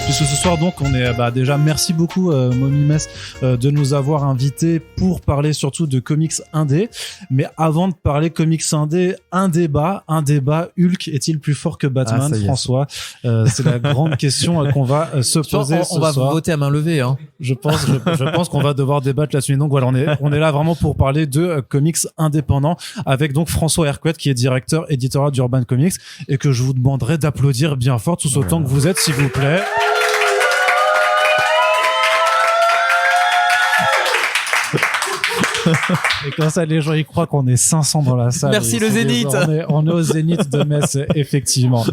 puisque ce soir donc on est déjà merci beaucoup Momy de nous avoir invités pour parler surtout de comics indé. Mais avant de parler comics indé, un débat, Hulk est-il plus fort que Batman, François? C'est la grande question qu'on va se poser ce soir. On va voter à main levée, hein. Je pense qu'on va devoir débattre là-dessus. Donc voilà, on est là vraiment pour parler de comics indépendants avec donc François Hercouet qui est directeur éditorial d'Urban Comics et que je vous demanderai d'applaudir bien fort tous autant que vous êtes, s'il vous plaît. Et comme ça, les gens ils croient qu'on est 500 dans la salle. Merci le Zénith. On est au Zénith de Metz, effectivement.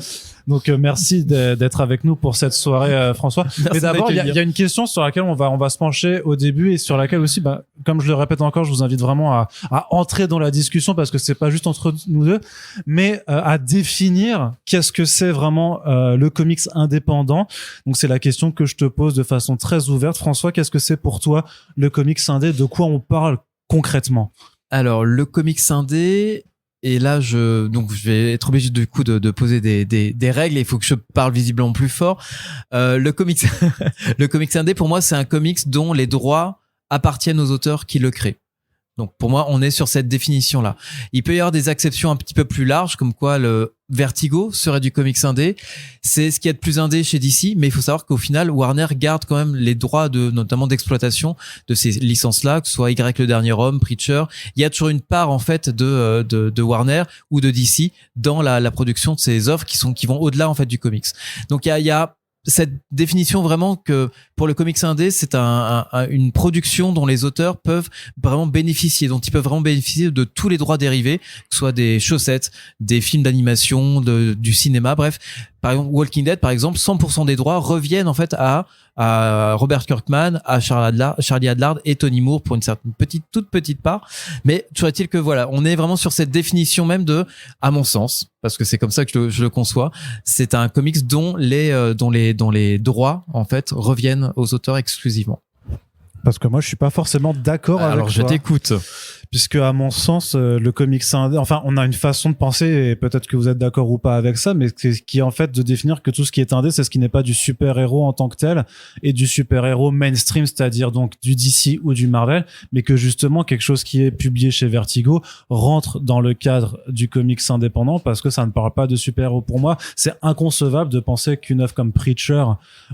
Donc merci d'être avec nous pour cette soirée, François. Merci. Mais d'abord, il y a une question sur laquelle on va se pencher au début et sur laquelle aussi, comme je le répète encore, je vous invite vraiment à entrer dans la discussion parce que c'est pas juste entre nous deux, mais à définir qu'est-ce que c'est vraiment le comics indépendant. Donc c'est la question que je te pose de façon très ouverte. François, qu'est-ce que c'est pour toi le comics indé? De quoi on parle concrètement? Alors le comics indé. Et là, je vais être obligé du coup de poser des règles. Il faut que je parle visiblement plus fort. Le comics indé, pour moi, c'est un comics dont les droits appartiennent aux auteurs qui le créent. Donc pour moi, on est sur cette définition-là. Il peut y avoir des exceptions un petit peu plus larges, comme quoi le Vertigo serait du comics indé. C'est ce qui est de plus indé chez DC, mais il faut savoir qu'au final, Warner garde quand même les droits notamment d'exploitation de ces licences-là, que ce soit Y le Dernier Homme, Preacher. Il y a toujours une part en fait de Warner ou de DC dans la production de ces offres qui vont au-delà en fait du comics. Donc il y a cette définition vraiment que pour le comics indé, c'est une production dont les auteurs peuvent vraiment bénéficier, dont ils peuvent vraiment bénéficier de tous les droits dérivés, que ce soit des chaussettes, des films d'animation, du cinéma, bref. Par exemple, Walking Dead, par exemple, 100% des droits reviennent en fait à Robert Kirkman, à Charlie Adlard et Tony Moore pour une certaine toute petite part. Mais toujours est-il que voilà, on est vraiment sur cette définition même à mon sens, parce que c'est comme ça que je le conçois, c'est un comics dont les droits en fait reviennent aux auteurs exclusivement. Parce que moi, je suis pas forcément d'accord avec toi. Alors, je t'écoute. Puisque, à mon sens, le comics indé, enfin, on a une façon de penser, et peut-être que vous êtes d'accord ou pas avec ça, mais qui est en fait de définir que tout ce qui est indé, c'est ce qui n'est pas du super-héros en tant que tel, et du super-héros mainstream, c'est-à-dire donc du DC ou du Marvel, mais que justement, quelque chose qui est publié chez Vertigo rentre dans le cadre du comics indépendant, parce que ça ne parle pas de super-héros. Pour moi, c'est inconcevable de penser qu'une œuvre comme Preacher,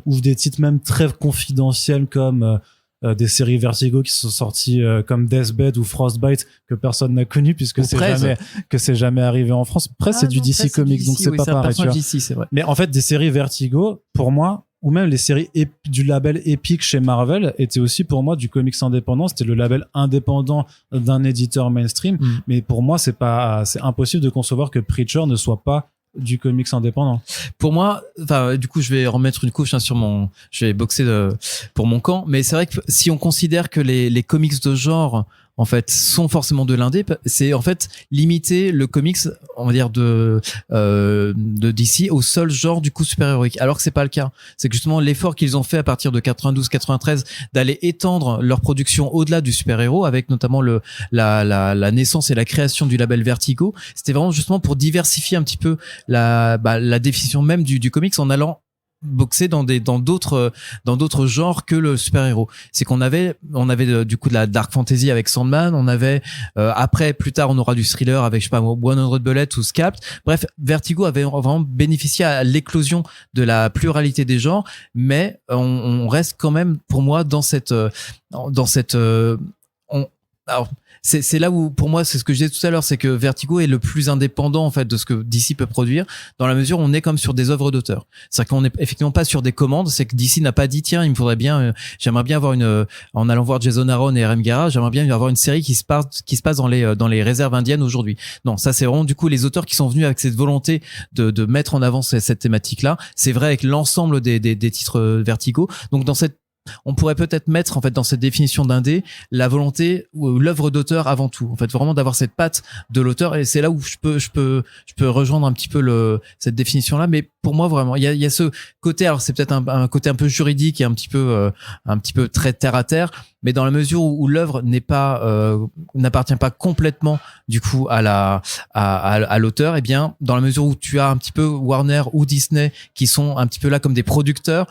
ou des titres même très confidentiels comme des séries Vertigo qui sont sorties comme Deathbed ou Frostbite que personne n'a connu puisque c'est jamais arrivé en France. Presse, c'est du DC Comics, donc c'est pas pareil. DC, c'est vrai. Mais en fait, des séries Vertigo, pour moi, ou même les séries du label Epic chez Marvel étaient aussi pour moi du comics indépendant. C'était le label indépendant d'un éditeur mainstream. Mais pour moi, c'est impossible de concevoir que Preacher ne soit pas du comics indépendant. Pour moi, enfin, du coup, je vais remettre une couche je vais boxer pour mon camp, mais c'est vrai que si on considère que les comics de genre en fait sont forcément de l'indé, c'est en fait limiter le comics, on va dire de DC au seul genre du coup super-héroïque, alors que c'est pas le cas. C'est que justement l'effort qu'ils ont fait à partir de 92-93 d'aller étendre leur production au-delà du super-héros, avec notamment la naissance et la création du label Vertigo, c'était vraiment justement pour diversifier un petit peu la définition même du comics en allant boxer dans d'autres genres que le super-héros. C'est qu'on avait du coup de la dark fantasy avec Sandman, on avait après plus tard on aura du thriller avec je sais pas 100 Bullets ou Scapt. Bref, Vertigo avait vraiment bénéficié à l'éclosion de la pluralité des genres, mais on reste quand même pour moi dans cette alors c'est là où pour moi c'est ce que je disais tout à l'heure, c'est que Vertigo est le plus indépendant en fait de ce que DC peut produire, dans la mesure où on est comme sur des œuvres d'auteur. C'est-à-dire qu'on est effectivement pas sur des commandes, c'est que DC n'a pas dit tiens il me faudrait bien j'aimerais bien avoir en allant voir Jason Aaron et RM Guerra, j'aimerais bien avoir une série qui se passe dans les réserves indiennes aujourd'hui. Non, ça c'est vraiment du coup les auteurs qui sont venus avec cette volonté de mettre en avant cette thématique là. C'est vrai avec l'ensemble des titres Vertigo. Donc dans cette on pourrait peut-être mettre en fait dans cette définition d'indé la volonté ou l'œuvre d'auteur avant tout. En fait, vraiment d'avoir cette patte de l'auteur, et c'est là où je peux rejoindre un petit peu cette définition là. Mais pour moi, vraiment, il y a ce côté. Alors, c'est peut-être un côté un peu juridique et un petit peu très terre à terre. Mais dans la mesure où l'œuvre n'appartient pas complètement du coup à l'auteur, et bien dans la mesure où tu as un petit peu Warner ou Disney qui sont un petit peu là comme des producteurs,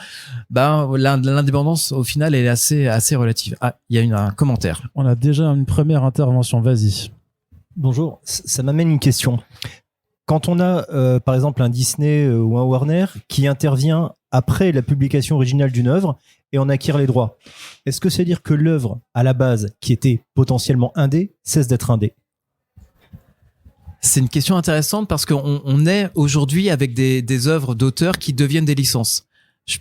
l'indépendance au final elle est assez relative. Ah, il y a un commentaire. On a déjà une première intervention, vas-y. Bonjour, ça m'amène une question. Quand on a par exemple un Disney ou un Warner qui intervient après la publication originale d'une œuvre et on acquiert les droits, est-ce que c'est dire que l'œuvre à la base qui était potentiellement indé cesse d'être indé? C'est une question intéressante parce qu'on est aujourd'hui avec des œuvres d'auteurs qui deviennent des licences.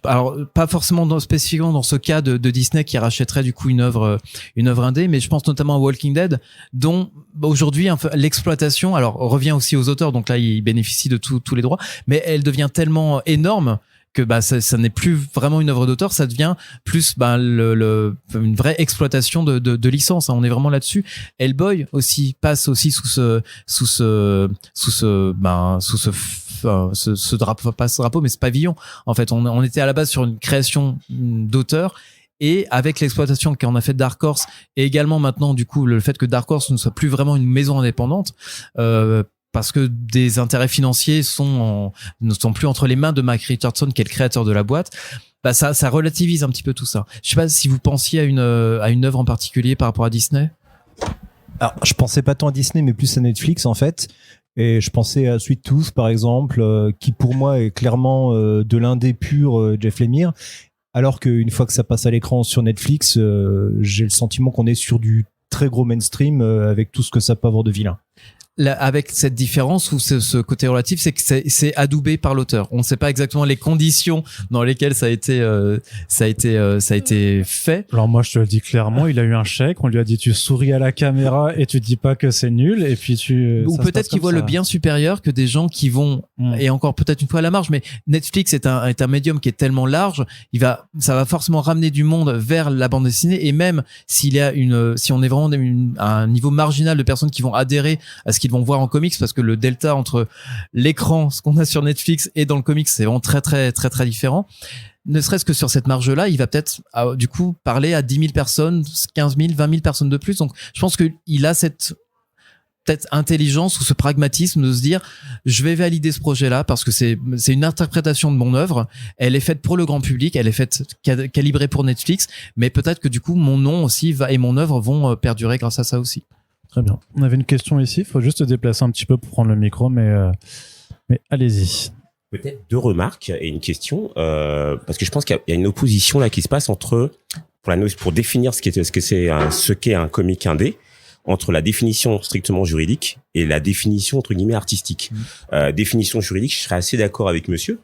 Alors pas forcément spécifiquement dans ce cas de Disney qui rachèterait du coup une œuvre indé, mais je pense notamment à Walking Dead, dont aujourd'hui l'exploitation alors revient aussi aux auteurs, donc là ils bénéficient de tous les droits, mais elle devient tellement énorme que ça n'est plus vraiment une œuvre d'auteur, ça devient plus une vraie exploitation de licence. On est vraiment là-dessus. Hellboy aussi passe aussi sous ce drapeau, pas ce drapeau, mais ce pavillon. En fait, on était à la base sur une création d'auteur. Et avec l'exploitation qu'on a fait de Dark Horse, et également maintenant du coup le fait que Dark Horse ne soit plus vraiment une maison indépendante, parce que des intérêts financiers ne sont plus entre les mains de Mike Richardson qui est le créateur de la boîte, ça relativise un petit peu tout ça. Je sais pas si vous pensiez à une œuvre en particulier par rapport à Disney. Alors, je pensais pas tant à Disney mais plus à Netflix en fait. Et je pensais à Sweet Tooth par exemple, qui pour moi est clairement de l'indé pur Jeff Lemire. Alors qu'une fois que ça passe à l'écran sur Netflix, j'ai le sentiment qu'on est sur du très gros mainstream avec tout ce que ça peut avoir de vilain. Avec cette différence ou ce côté relatif, c'est que c'est adoubé par l'auteur. On ne sait pas exactement les conditions dans lesquelles ça a été fait. Alors moi je te le dis clairement, il a eu un chèque, on lui a dit tu souris à la caméra et tu dis pas que c'est nul, et puis ou peut-être qu'il voit le bien supérieur que des gens qui vont et encore peut-être une fois à la marge, mais Netflix est un médium qui est tellement large, ça va forcément ramener du monde vers la bande dessinée, et même si on est vraiment à un niveau marginal de personnes qui vont adhérer à ce qu'ils vont voir en comics, parce que le delta entre l'écran, ce qu'on a sur Netflix, et dans le comics, c'est vraiment très très très très différent. Ne serait-ce que sur cette marge-là, il va peut-être du coup parler à 10 000 personnes, 15 000, 20 000 personnes de plus. Donc je pense qu'il a cette peut-être intelligence ou ce pragmatisme de se dire je vais valider ce projet-là parce que c'est une interprétation de mon œuvre, elle est faite pour le grand public, elle est faite calibrée pour Netflix, mais peut-être que du coup mon nom aussi et mon œuvre vont perdurer grâce à ça aussi. Très bien. On avait une question ici, il faut juste te déplacer un petit peu pour prendre le micro, mais allez-y. Peut-être deux remarques et une question, parce que je pense qu'il y a une opposition là qui se passe entre, pour définir ce qu'est un comic indé, entre la définition strictement juridique et la définition entre guillemets artistique. Définition juridique, je serais assez d'accord avec monsieur,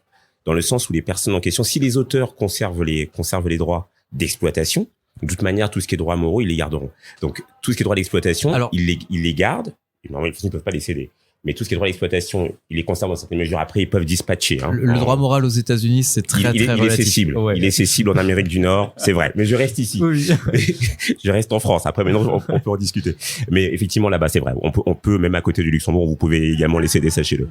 dans le sens où les personnes en question, si les auteurs conservent les droits d'exploitation, de toute manière, tout ce qui est droits moraux, ils les garderont. Donc, tout ce qui est droit d'exploitation, ils les gardent. Normalement, ils ne peuvent pas les céder. Mais tout ce qui est droit d'exploitation, ils les conservent dans certaines mesures. Après, ils peuvent dispatcher. Le droit moral aux États-Unis, c'est très relatif. Il est cessible. Ouais. Il est cessible en Amérique du Nord, c'est vrai. Mais je reste ici. Oui. Je reste en France. Après, maintenant, on peut en discuter. Mais effectivement, là-bas, c'est vrai. On peut, même à côté du Luxembourg, vous pouvez également les céder, sachez-le.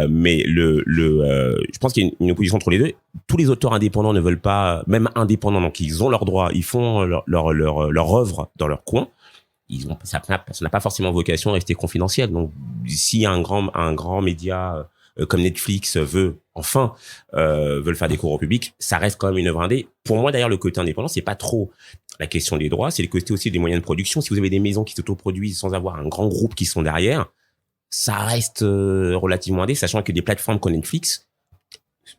Mais je pense qu'il y a une opposition entre les deux. Tous les auteurs indépendants ne veulent pas, même indépendants, donc ils ont leurs droits, ils font leur œuvre dans leur coin. Ça n'a pas forcément vocation à rester confidentiel. Donc, si un grand média comme Netflix veulent faire découvrir au public, ça reste quand même une œuvre indé. Pour moi, d'ailleurs, le côté indépendant, c'est pas trop la question des droits, c'est le côté aussi des moyens de production. Si vous avez des maisons qui s'autoproduisent sans avoir un grand groupe qui sont derrière, ça reste relativement indé, sachant que des plateformes comme Netflix,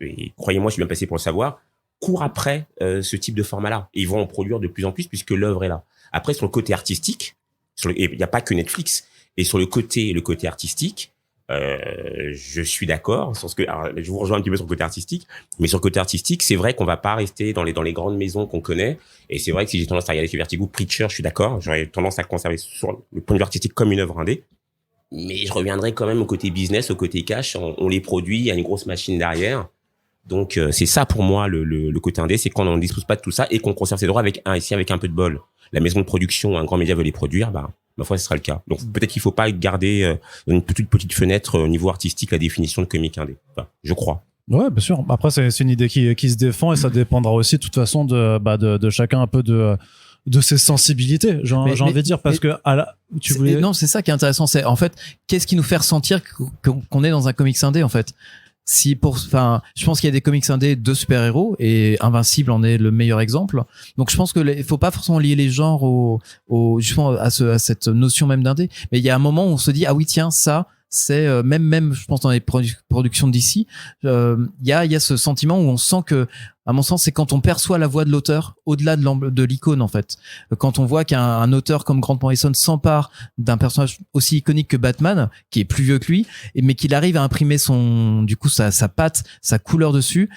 et croyez-moi, je suis bien passé pour le savoir, courent après ce type de format-là. Et ils vont en produire de plus en plus puisque l'œuvre est là. Après, sur le côté artistique, il n'y a pas que Netflix. Et sur le côté artistique, je suis d'accord. Je vous rejoins un petit peu sur le côté artistique, mais sur le côté artistique, c'est vrai qu'on va pas rester dans les grandes maisons qu'on connaît. Et c'est vrai que si j'ai tendance à regarder sur Vertigo, Preacher, je suis d'accord. J'aurais tendance à conserver sur le point de vue artistique comme une œuvre indé. Mais je reviendrai quand même au côté business, au côté cash. On les produit, il y a une grosse machine derrière. Donc c'est ça pour moi le côté indé, c'est quand on ne dispose pas de tout ça et qu'on conserve ses droits avec un peu de bol. La maison de production, un grand média veut les produire, ma foi, ce sera le cas. Donc peut-être qu'il faut pas garder une petite fenêtre au niveau artistique la définition de comique indé. Enfin, je crois. Ouais, bien sûr. Après, c'est une idée qui se défend et ça dépendra aussi, de toute façon, de chacun un peu de ses sensibilités. J'ai envie de dire, parce que non, c'est ça qui est intéressant. C'est en fait, qu'est-ce qui nous fait ressentir qu'on est dans un comics indé en fait. Je pense qu'il y a des comics indés de super-héros et Invincible en est le meilleur exemple. Donc je pense que il faut pas forcément lier les genres justement à cette notion même d'indé. Mais il y a un moment où on se dit ah oui tiens ça c'est même je pense dans les productions d'ici il y a ce sentiment où on sent que à mon sens c'est quand on perçoit la voix de l'auteur au-delà de l'icône en fait, quand on voit qu'un auteur comme Grant Morrison s'empare d'un personnage aussi iconique que Batman qui est plus vieux que lui mais qu'il arrive à imprimer sa patte, sa couleur dessus.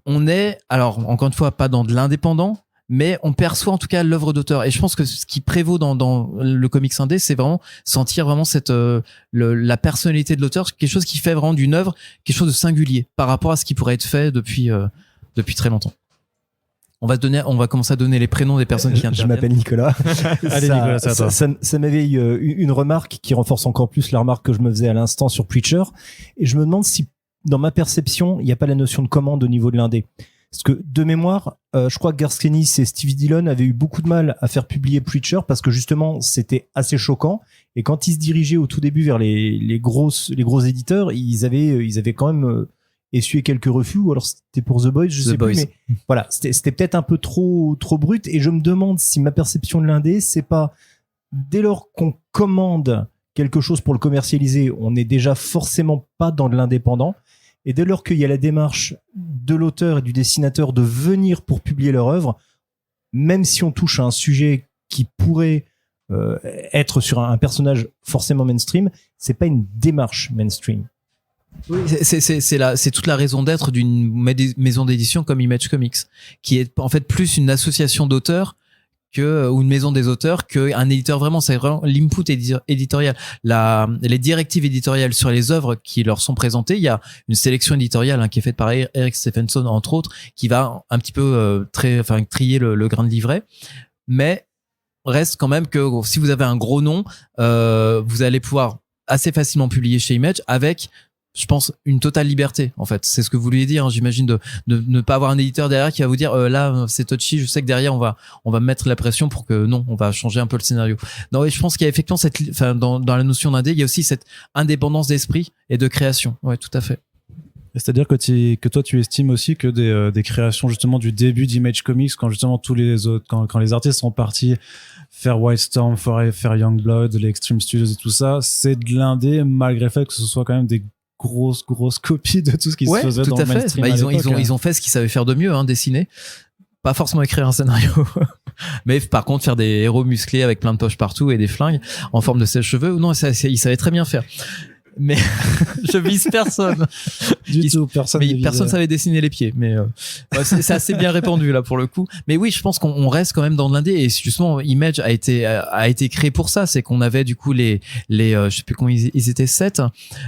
On est alors encore une fois pas dans de l'indépendant, mais on perçoit en tout cas l'œuvre d'auteur. Et je pense que ce qui prévaut dans le comics indé, c'est vraiment sentir vraiment la personnalité de l'auteur, quelque chose qui fait vraiment d'une œuvre quelque chose de singulier par rapport à ce qui pourrait être fait depuis très longtemps. On va commencer à donner les prénoms des personnes qui interviennent. Je m'appelle Nicolas. Allez, Nicolas, c'est à toi. Ça m'éveille une remarque qui renforce encore plus la remarque que je me faisais à l'instant sur Preacher. Et je me demande si, dans ma perception, il n'y a pas la notion de commande au niveau de l'indé. Parce que de mémoire, je crois que Garth Ennis et Steve Dillon avaient eu beaucoup de mal à faire publier Preacher parce que justement c'était assez choquant. Et quand ils se dirigeaient au tout début vers les gros éditeurs, ils avaient quand même essuyé quelques refus. Ou alors c'était pour The Boys, je sais plus. Mais voilà, c'était peut-être un peu trop brut. Et je me demande si ma perception de l'indé, c'est pas dès lors qu'on commande quelque chose pour le commercialiser, on n'est déjà forcément pas dans de l'indépendant. Et dès lors qu'il y a la démarche de l'auteur et du dessinateur de venir pour publier leur œuvre, même si on touche à un sujet qui pourrait être sur un personnage forcément mainstream, c'est pas une démarche mainstream. Oui, c'est toute la raison d'être d'une maison d'édition comme Image Comics, qui est en fait plus une association d'auteurs ou une maison des auteurs qu'un éditeur vraiment. C'est vraiment l'input éditorial, les directives éditoriales sur les œuvres qui leur sont présentées. Il y a une sélection éditoriale qui est faite par Eric Stephenson entre autres, qui va un petit peu trier le grain de livret, mais reste quand même que si vous avez un gros nom, vous allez pouvoir assez facilement publier chez Image avec, je pense, une totale liberté en fait. C'est ce que vous vouliez dire, j'imagine, de ne pas avoir un éditeur derrière qui va vous dire là c'est touchy, je sais que derrière on va mettre la pression pour que non, on va changer un peu le scénario. Non, et je pense qu'il y a effectivement dans la notion d'indé, il y a aussi cette indépendance d'esprit et de création. Ouais, tout à fait. C'est-à-dire que toi tu estimes aussi que des créations justement du début d'Image Comics, quand justement tous les autres, quand les artistes sont partis faire Wildstorm, faire Youngblood, les Extreme Studios et tout ça, c'est de l'indé malgré le fait que ce soit quand même des grosses copies de tout ce qui se faisait dans le mainstream. Ils ont fait ce qu'ils savaient faire de mieux, dessiner. Pas forcément écrire un scénario, mais par contre faire des héros musclés avec plein de poches partout et des flingues en forme de sèche-cheveux. Non, ils savaient très bien faire. Mais je vise personne. Personne savait dessiner les pieds, mais c'est assez bien répandu là pour le coup. Mais oui, je pense qu'on reste quand même dans de l'indé, et justement Image a été créé pour ça. C'est qu'on avait du coup les je sais plus combien ils étaient 7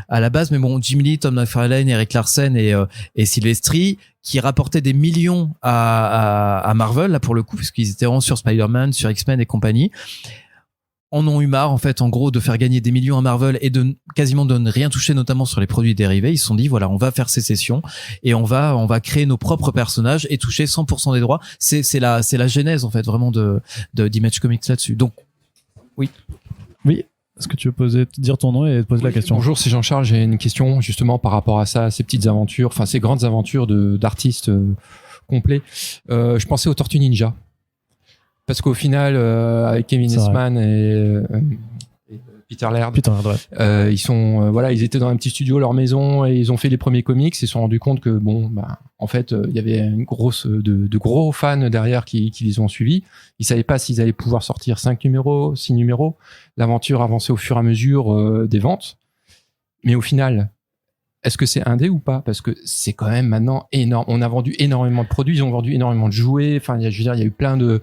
à la base, mais bon, Jim Lee, Tom McFarlane, Eric Larsen et Silvestri, qui rapportaient des millions à Marvel là pour le coup, puisqu'ils étaient sur Spider-Man, sur X-Men et compagnie. En ont eu marre en fait, en gros, de faire gagner des millions à Marvel et de quasiment de ne rien toucher, notamment sur les produits dérivés. Ils se sont dit voilà, on va faire sécession et on va créer nos propres personnages et toucher 100% des droits. C'est la genèse en fait vraiment d'Image Comics là-dessus. Donc oui. Est-ce que tu veux dire ton nom et poser la question? Bonjour, c'est Jean-Charles. J'ai une question justement par rapport à ça, ces petites aventures, enfin ces grandes aventures d'artistes complets. Je pensais aux Tortues Ninja. Parce qu'au final, avec Kevin Eastman et Peter Laird, ils sont, ils étaient dans un petit studio, leur maison, et ils ont fait les premiers comics. Ils se sont rendus compte que en fait, il y avait une grosse de gros fans derrière qui les ont suivis. Ils savaient pas s'ils allaient pouvoir sortir 5 numéros, 6 numéros. L'aventure avançait au fur et à mesure des ventes. Mais au final, est-ce que c'est indé ou pas? Parce que c'est quand même maintenant énorme. On a vendu énormément de produits, ils ont vendu énormément de jouets. Enfin, il y a eu plein de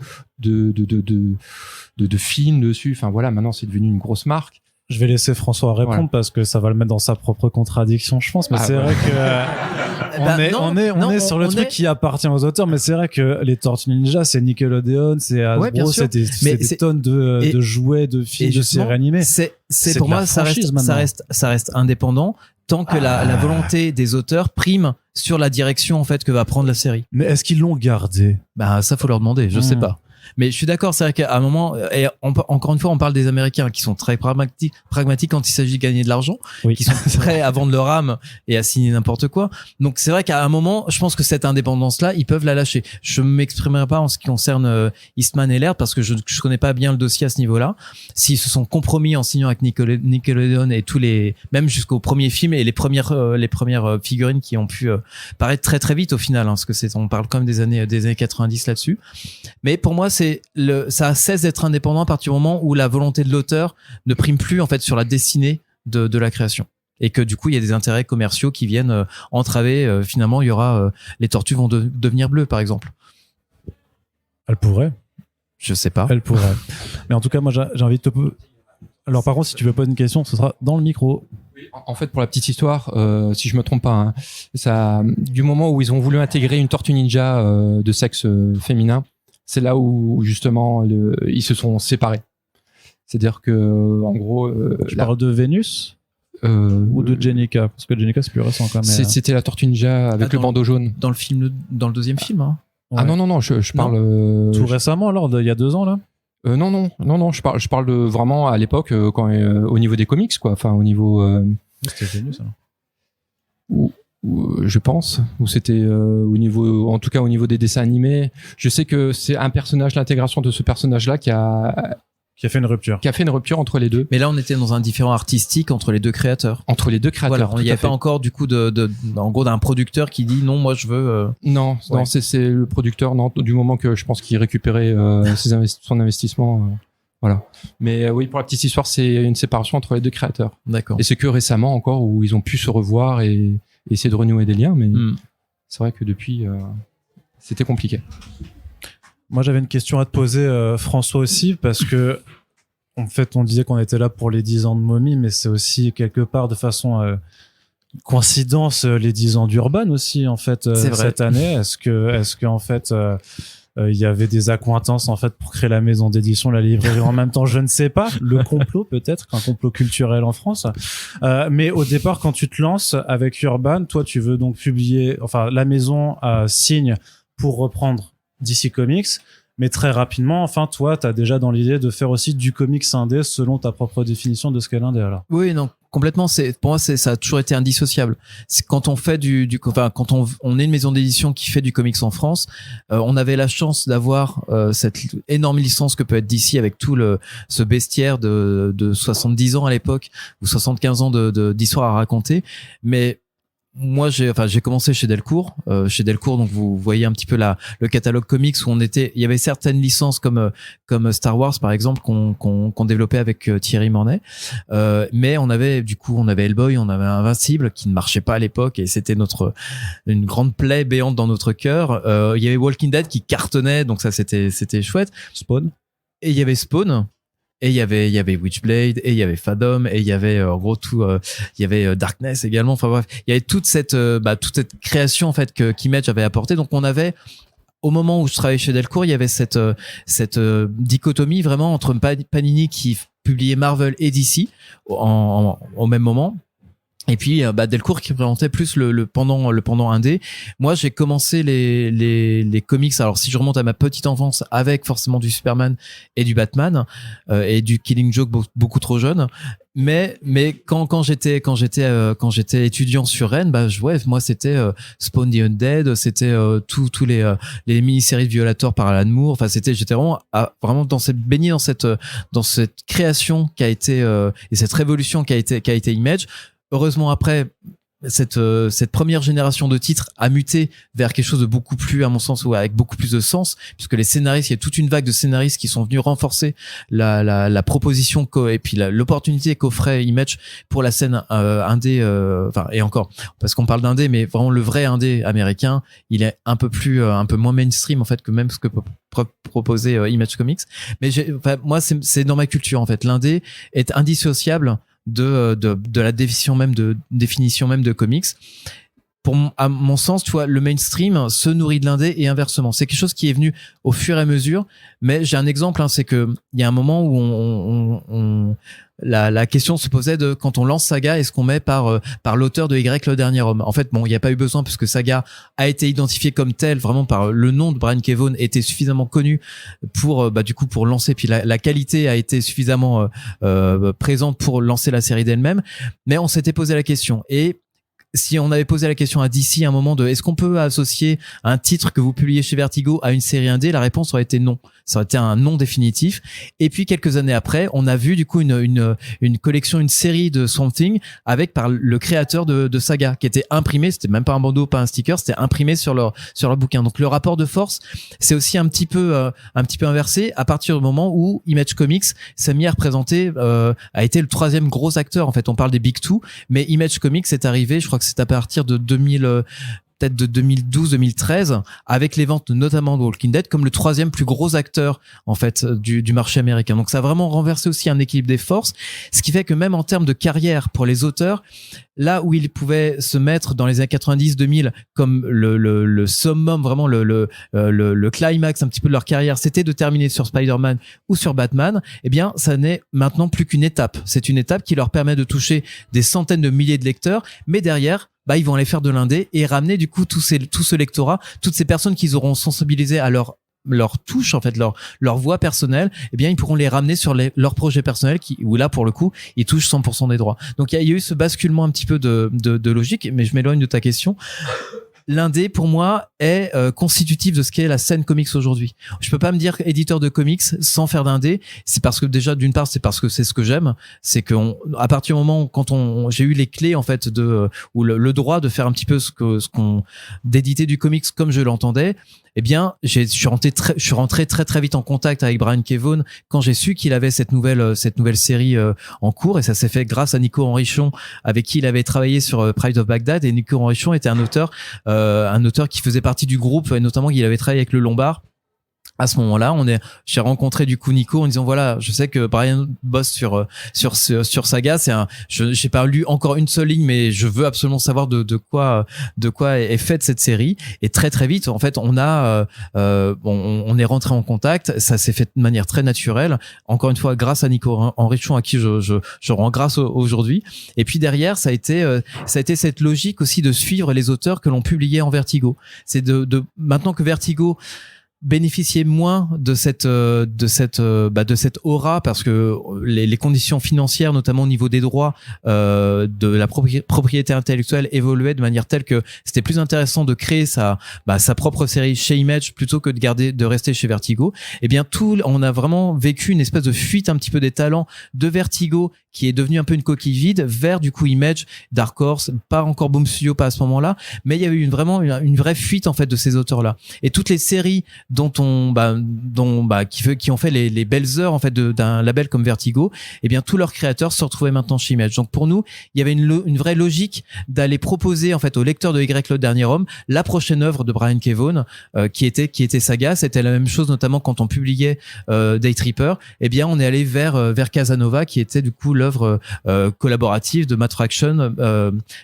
films dessus. Enfin voilà, maintenant c'est devenu une grosse marque. Je vais laisser François répondre parce que ça va le mettre dans sa propre contradiction, je pense. Mais c'est vrai que on est sur le truc qui appartient aux auteurs, mais c'est vrai que les Tortues Ninja, c'est Nickelodeon, c'est Hasbro, c'est des tonnes de jouets, de films, de séries animées. C'est pour moi, ça reste indépendant tant que la volonté des auteurs prime sur la direction en fait que va prendre la série. Mais est-ce qu'ils l'ont gardé? Bah ça faut leur demander, je sais pas. Mais je suis d'accord, c'est vrai qu'à un moment, et encore une fois, on parle des Américains qui sont très pragmatiques quand il s'agit de gagner de l'argent, qui sont prêts à vendre leur âme et à signer n'importe quoi. Donc c'est vrai qu'à un moment, je pense que cette indépendance-là, ils peuvent la lâcher. Je m'exprimerai pas en ce qui concerne Eastman et Laird parce que je connais pas bien le dossier à ce niveau-là. S'ils se sont compromis en signant avec Nickelodeon et même jusqu'au premier film et les premières figurines qui ont pu paraître très très vite au final, hein, parce que on parle quand même des années 90 là-dessus. Mais pour moi, ça cesse d'être indépendant à partir du moment où la volonté de l'auteur ne prime plus en fait sur la destinée de la création et que du coup il y a des intérêts commerciaux qui viennent entraver. Finalement, il y aura les tortues vont devenir bleues par exemple. Elles pourraient. Je sais pas. Elles pourraient. Mais en tout cas, moi j'invite. Alors par contre, si tu veux poser une question, ce sera dans le micro. En fait, pour la petite histoire, si je me trompe pas, hein, ça, du moment où ils ont voulu intégrer une tortue ninja de sexe féminin, c'est là où justement ils se sont séparés. C'est-à-dire que en gros, tu parles de Vénus ou de Jennika, parce que Jennika c'est plus récent quand même. C'était la tortue ninja avec le bandeau jaune. Dans le deuxième film. Hein. Ouais. Ah non, je parle tout récemment, alors il y a 2 ans là. Non, je parle de vraiment à l'époque quand au niveau des comics quoi, enfin au niveau. C'était Vénus alors. Je pense, ou c'était au niveau, en tout cas au niveau des dessins animés. Je sais que c'est un personnage, l'intégration de ce personnage-là qui a fait une rupture entre les deux. Mais là, on était dans un différent artistique entre les deux créateurs. Voilà, il n'y a pas encore du coup en gros d'un producteur qui dit non, moi je veux. Non, c'est le producteur. Non, du moment que je pense qu'il récupérait son investissement. Voilà. Mais oui, pour la petite histoire, c'est une séparation entre les deux créateurs. D'accord. Et c'est que récemment encore où ils ont pu se revoir et essayer de renouer des liens, mais c'est vrai que depuis, c'était compliqué. Moi, j'avais une question à te poser, François aussi, parce que en fait, on disait qu'on était là pour les 10 ans de Mommy, mais c'est aussi quelque part de façon coïncidence les 10 ans d'Urban aussi, en fait, cette année. Est-ce que en fait, il y avait des accointances en fait pour créer la maison d'édition, la librairie en même temps, je ne sais pas, le complot peut-être, un complot culturel en France. Mais au départ, quand tu te lances avec Urban, toi tu veux donc publier, enfin la maison signe pour reprendre DC Comics, mais très rapidement, enfin toi t'as déjà dans l'idée de faire aussi du comics indé selon ta propre définition de ce qu'est l'indé alors. Oui, non. Complètement, pour moi ça a toujours été indissociable. C'est quand on fait quand on est une maison d'édition qui fait du comics en France, on avait la chance d'avoir cette énorme licence que peut être DC avec ce bestiaire de 70 ans à l'époque ou 75 ans d'histoire à raconter, mais moi, j'ai commencé chez Delcourt. Donc vous voyez un petit peu le catalogue comics où il y avait certaines licences comme Star Wars par exemple qu'on développait avec Thierry Mornay. Mais on avait Hellboy, on avait Invincible qui ne marchait pas à l'époque et c'était une grande plaie béante dans notre cœur. Il y avait Walking Dead qui cartonnait, donc ça c'était chouette. Spawn. Et il y avait Spawn. Et il y avait Witchblade, et il y avait Fathom, et il y avait en gros tout, il y avait Darkness également. Enfin bref, il y avait toute cette création en fait qu'Image avait apporté. Donc on avait, au moment où je travaillais chez Delcourt, il y avait cette dichotomie vraiment entre Panini qui publiait Marvel et DC au même moment. Et puis Delcourt qui représentait plus le pendant indé. Moi j'ai commencé les comics, alors si je remonte à ma petite enfance, avec forcément du Superman et du Batman et du Killing Joke beaucoup trop jeune, mais quand j'étais étudiant sur Rennes, moi c'était Spawn the Undead, c'était tous les mini-séries de Violator par Alan Moore, enfin j'étais vraiment baigné dans cette création qui a été et cette révolution qui a été Image. Heureusement après, cette première génération de titres a muté vers quelque chose de beaucoup plus, à mon sens, ou avec beaucoup plus de sens, puisque les scénaristes, il y a toute une vague de scénaristes qui sont venus renforcer la proposition et puis l'opportunité qu'offrait Image pour la scène indé, et encore parce qu'on parle d'indé, mais vraiment le vrai indé américain, il est un peu moins mainstream en fait que même ce que peut proposer Image Comics. Mais moi c'est dans ma culture en fait, l'indé est indissociable de la définition même de comics. à mon sens, tu vois, le mainstream se nourrit de l'indé et inversement. C'est quelque chose qui est venu au fur et à mesure. Mais j'ai un exemple, hein, c'est que il y a un moment où la question se posait de quand on lance Saga, est-ce qu'on met par l'auteur de Y le dernier homme. En fait, bon, il n'y a pas eu besoin parce que Saga a été identifié comme tel, vraiment par le nom de Brian K. Vaughan était suffisamment connu pour du coup pour lancer. Puis la qualité a été suffisamment présente pour lancer la série d'elle-même. Mais on s'était posé la question et si on avait posé la question à DC à un moment de est-ce qu'on peut associer un titre que vous publiez chez Vertigo à une série indé, la réponse aurait été non. Ça aurait été un non définitif. Et puis quelques années après, on a vu du coup une collection, une série de Swamp Thing avec par le créateur de Saga qui était imprimé. C'était même pas un bandeau, pas un sticker, c'était imprimé sur leur bouquin. Donc le rapport de force, c'est aussi un petit peu inversé à partir du moment où Image Comics s'est mis à représenter, a été le troisième gros acteur. En fait, on parle des Big Two, mais Image Comics est arrivé, je crois que c'est à partir de 2012-2013 avec les ventes notamment de Walking Dead comme le troisième plus gros acteur en fait du marché américain. Donc ça a vraiment renversé aussi un équilibre des forces, ce qui fait que même en termes de carrière pour les auteurs, là où ils pouvaient se mettre dans les années 90-2000 comme le summum, vraiment le climax un petit peu de leur carrière, c'était de terminer sur Spider-Man ou sur Batman, eh bien ça n'est maintenant plus qu'une étape. C'est une étape qui leur permet de toucher des centaines de milliers de lecteurs, mais derrière ils vont aller faire de l'indé et ramener du coup tout ce lectorat, toutes ces personnes qu'ils auront sensibilisées à leur touche, en fait, leur voix personnelle, eh bien, ils pourront les ramener sur leur projet personnel où là, pour le coup, ils touchent 100% des droits. Donc, il y a eu ce basculement un petit peu de logique, mais je m'éloigne de ta question. L'indé, pour moi, est constitutif de ce qu'est la scène comics aujourd'hui. Je peux pas me dire éditeur de comics sans faire d'indé. C'est parce que déjà, d'une part, c'est parce que c'est ce que j'aime. C'est que à partir du moment où quand j'ai eu les clés en fait ou le droit de faire un petit peu d'éditer du comics comme je l'entendais. Eh bien, je suis rentré très très vite en contact avec Brian K. Vaughan quand j'ai su qu'il avait cette nouvelle série en cours, et ça s'est fait grâce à Nico Henrichon avec qui il avait travaillé sur Pride of Baghdad. Et Nico Henrichon était un auteur qui faisait partie du groupe, et notamment il avait travaillé avec le Lombard. À ce moment-là, j'ai rencontré du coup Nico en disant voilà, je sais que Brian bosse sur Saga, j'ai pas lu encore une seule ligne, mais je veux absolument savoir de quoi est faite cette série. Et très très vite, en fait, on est rentré en contact. Ça s'est fait de manière très naturelle. Encore une fois, grâce à Nico Henrichon à qui je rends grâce aujourd'hui. Et puis derrière, ça a été cette logique aussi de suivre les auteurs que l'on publiait en Vertigo. C'est de maintenant que Vertigo bénéficier moins de cette aura parce que les conditions financières, notamment au niveau des droits de la propriété intellectuelle, évoluaient de manière telle que c'était plus intéressant de créer sa propre série chez Image plutôt que de rester chez Vertigo. Eh bien on a vraiment vécu une espèce de fuite un petit peu des talents de Vertigo qui est devenu un peu une coquille vide vers du coup Image, Dark Horse, pas encore Boom Studio, pas à ce moment-là, mais il y a eu une vraie fuite en fait de ces auteurs-là. Et toutes les séries qui ont fait les belles heures en fait d'un label comme Vertigo, eh bien tous leurs créateurs se retrouvaient maintenant chez Image. Donc pour nous, il y avait une vraie logique d'aller proposer en fait aux lecteurs de Y le dernier homme la prochaine œuvre de Brian K. Vaughan qui était Saga. C'était la même chose notamment quand on publiait Day Tripper. Eh bien on est allé vers Casanova qui était du coup l'œuvre collaborative de Matt Fraction,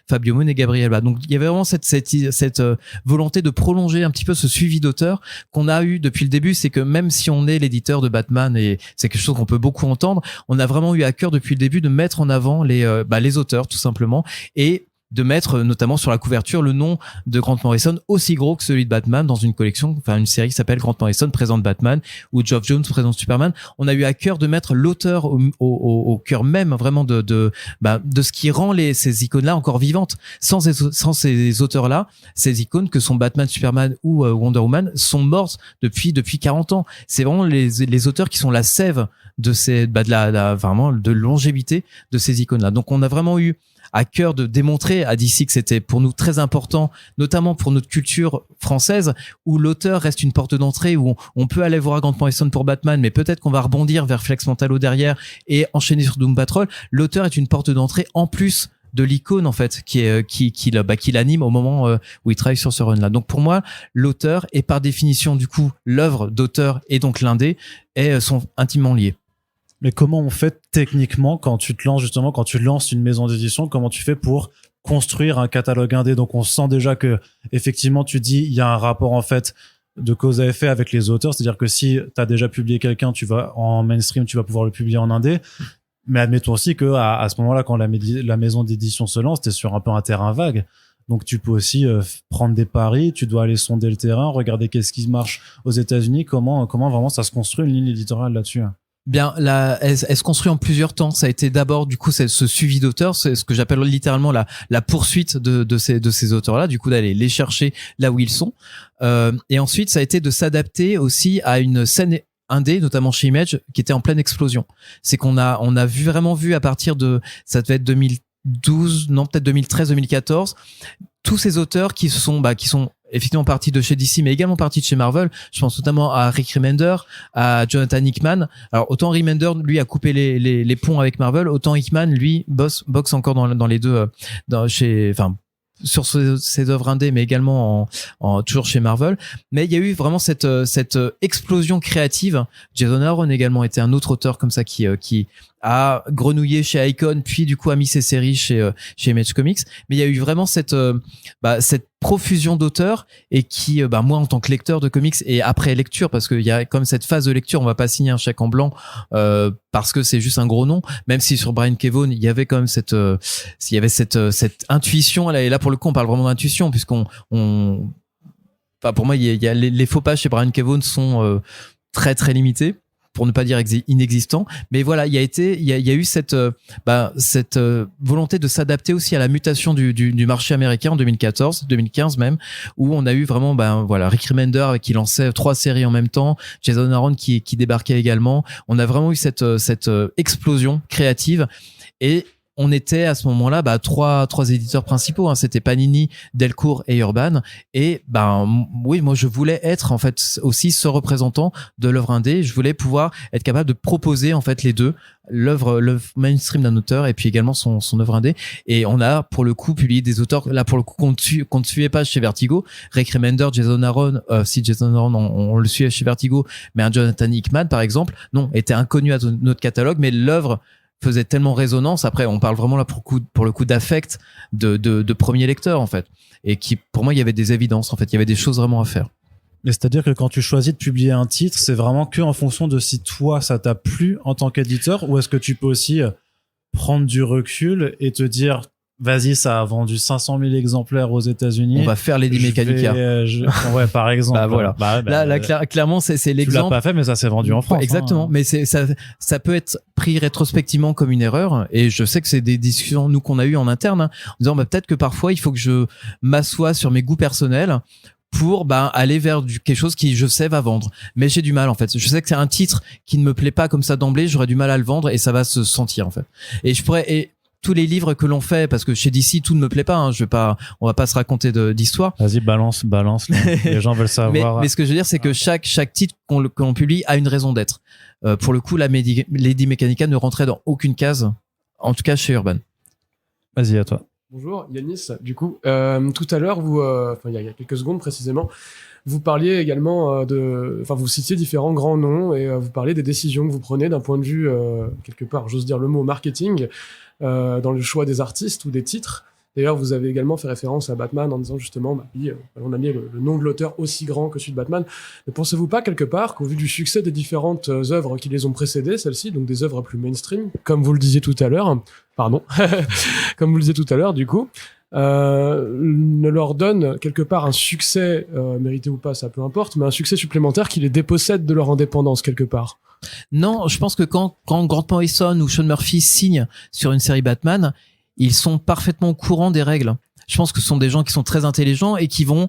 Fabio Moon et Gabriel Ba. Donc il y avait vraiment cette volonté de prolonger un petit peu ce suivi d'auteur qu'on a eu depuis le début. C'est que même si on est l'éditeur de Batman, et c'est quelque chose qu'on peut beaucoup entendre, on a vraiment eu à cœur depuis le début de mettre en avant les auteurs tout simplement, et de mettre notamment sur la couverture le nom de Grant Morrison aussi gros que celui de Batman dans une collection, enfin une série qui s'appelle Grant Morrison présente Batman ou Geoff Jones présente Superman. On a eu à cœur de mettre l'auteur au cœur même vraiment de ce qui rend ces icônes-là encore vivantes. Sans ces auteurs-là, ces icônes que sont Batman, Superman ou Wonder Woman sont mortes depuis 40 ans. C'est vraiment les auteurs qui sont la sève de vraiment de longévité de ces icônes-là. Donc on a vraiment eu à cœur de démontrer à DC que c'était pour nous très important, notamment pour notre culture française, où l'auteur reste une porte d'entrée, où on peut aller voir Grant Morrison pour Batman, mais peut-être qu'on va rebondir vers Flex Mentalo derrière et enchaîner sur Doom Patrol. L'auteur est une porte d'entrée en plus de l'icône en fait qui l'anime au moment où il travaille sur ce run là. Donc pour moi, l'auteur est par définition du coup l'œuvre d'auteur et donc l'indé sont intimement liés. Mais comment on fait techniquement quand tu lances une maison d'édition? Comment tu fais pour construire un catalogue indé. Donc on sent déjà que effectivement tu dis il y a un rapport en fait de cause à effet avec les auteurs, c'est-à-dire que si tu as déjà publié quelqu'un, tu vas en mainstream, tu vas pouvoir le publier en indé. Mais admettons aussi que à ce moment-là, quand la maison d'édition se lance, t'es sur un peu un terrain vague. Donc tu peux aussi prendre des paris, tu dois aller sonder le terrain, regarder qu'est-ce qui marche aux États-Unis, comment vraiment ça se construit une ligne éditoriale là-dessus. Bien, elle se construit en plusieurs temps. Ça a été d'abord, du coup, ce suivi d'auteurs, c'est ce que j'appelle littéralement la poursuite de ces auteurs-là, du coup, d'aller les chercher là où ils sont. Et ensuite, ça a été de s'adapter aussi à une scène indé, notamment chez Image, qui était en pleine explosion. C'est qu'on a vraiment vu à partir de, ça devait être 2012, non, peut-être 2013, 2014, tous ces auteurs qui sont effectivement partis de chez DC, mais également partis de chez Marvel. Je pense notamment à Rick Remender, à Jonathan Hickman. Alors, autant Remender, lui, a coupé les ponts avec Marvel, autant Hickman, lui, boxe encore dans les deux, sur ses œuvres indées, mais également toujours chez Marvel. Mais il y a eu vraiment cette explosion créative. Jason Aaron également était un autre auteur comme ça qui a grenouillé chez Icon, puis du coup a mis ses séries chez Image Comics. Mais il y a eu vraiment cette profusion d'auteurs et qui, moi en tant que lecteur de comics et après lecture, parce qu'il y a comme cette phase de lecture, on va pas signer un chèque en blanc parce que c'est juste un gros nom. Même si sur Brian K. Vaughan, il y avait quand même cette intuition. Et là pour le coup, on parle vraiment d'intuition puisqu'on pour moi, il y a les faux pas chez Brian K. Vaughan sont très très limités, pour ne pas dire inexistant, mais voilà, il y a eu cette volonté de s'adapter aussi à la mutation du marché américain en 2014, 2015 même, où on a eu vraiment Rick Remender qui lançait 3 séries en même temps, Jason Aaron qui débarquait également. On a vraiment eu cette explosion créative et on était à ce moment-là trois éditeurs principaux, hein. C'était Panini, Delcourt et Urban. Et oui, moi je voulais être en fait aussi ce représentant de l'œuvre indé. Je voulais pouvoir être capable de proposer en fait les deux, l'œuvre mainstream d'un auteur et puis également son œuvre indé. Et on a pour le coup publié des auteurs là pour le coup qu'on ne suivait pas chez Vertigo. Rick Remender, Jason Aaron, si Jason Aaron on le suivait chez Vertigo, mais un Jonathan Hickman par exemple, non, était inconnu à notre catalogue, mais l'œuvre faisait tellement résonance. Après, on parle vraiment là pour le coup d'affect de premier lecteur en fait, et qui pour moi il y avait des évidences en fait, il y avait des choses vraiment à faire. Mais c'est-à-dire que quand tu choisis de publier un titre, c'est vraiment que en fonction de si toi ça t'a plu en tant qu'éditeur, ou est-ce que tu peux aussi prendre du recul et te dire vas-y, ça a vendu 500 000 exemplaires aux États-Unis. On va faire Lady Mechanica. Ouais, par exemple. Voilà. Là, clairement, c'est l'exemple. Tu l'as pas fait, mais ça s'est vendu en France. Exactement. Hein. Mais ça peut être pris rétrospectivement comme une erreur. Et je sais que c'est des discussions, nous, qu'on a eues en interne, hein, en disant, peut-être que parfois, il faut que je m'assoie sur mes goûts personnels pour aller vers quelque chose qui je sais va vendre, mais j'ai du mal en fait. Je sais que c'est un titre qui ne me plaît pas comme ça d'emblée, j'aurais du mal à le vendre et ça va se sentir en fait. Et tous les livres que l'on fait, parce que chez DC tout ne me plaît pas, hein, on va pas se raconter d'histoire. Vas-y, balance, les gens veulent savoir. mais ce que je veux dire, c'est que chaque titre qu'on publie a une raison d'être. Pour le coup, Lady Mechanica ne rentrait dans aucune case, en tout cas chez Urban. Vas-y, à toi. Bonjour Yanis, du coup, tout à l'heure, il y a quelques secondes précisément, vous parliez également vous citiez différents grands noms et vous parliez des décisions que vous prenez d'un point de vue, quelque part, j'ose dire le mot marketing, dans le choix des artistes ou des titres. D'ailleurs, vous avez également fait référence à Batman en disant justement, on a mis le nom de l'auteur aussi grand que celui de Batman. Ne pensez-vous pas quelque part qu'au vu du succès des différentes œuvres qui les ont précédées, celles-ci, donc des œuvres plus mainstream, comme vous le disiez tout à l'heure, comme vous le disiez tout à l'heure, du coup, ne leur donne quelque part un succès, mérité ou pas, ça peu importe, mais un succès supplémentaire qui les dépossède de leur indépendance quelque part? Non, je pense que quand Grant Morrison ou Sean Murphy signent sur une série Batman, ils sont parfaitement au courant des règles. Je pense que ce sont des gens qui sont très intelligents et qui vont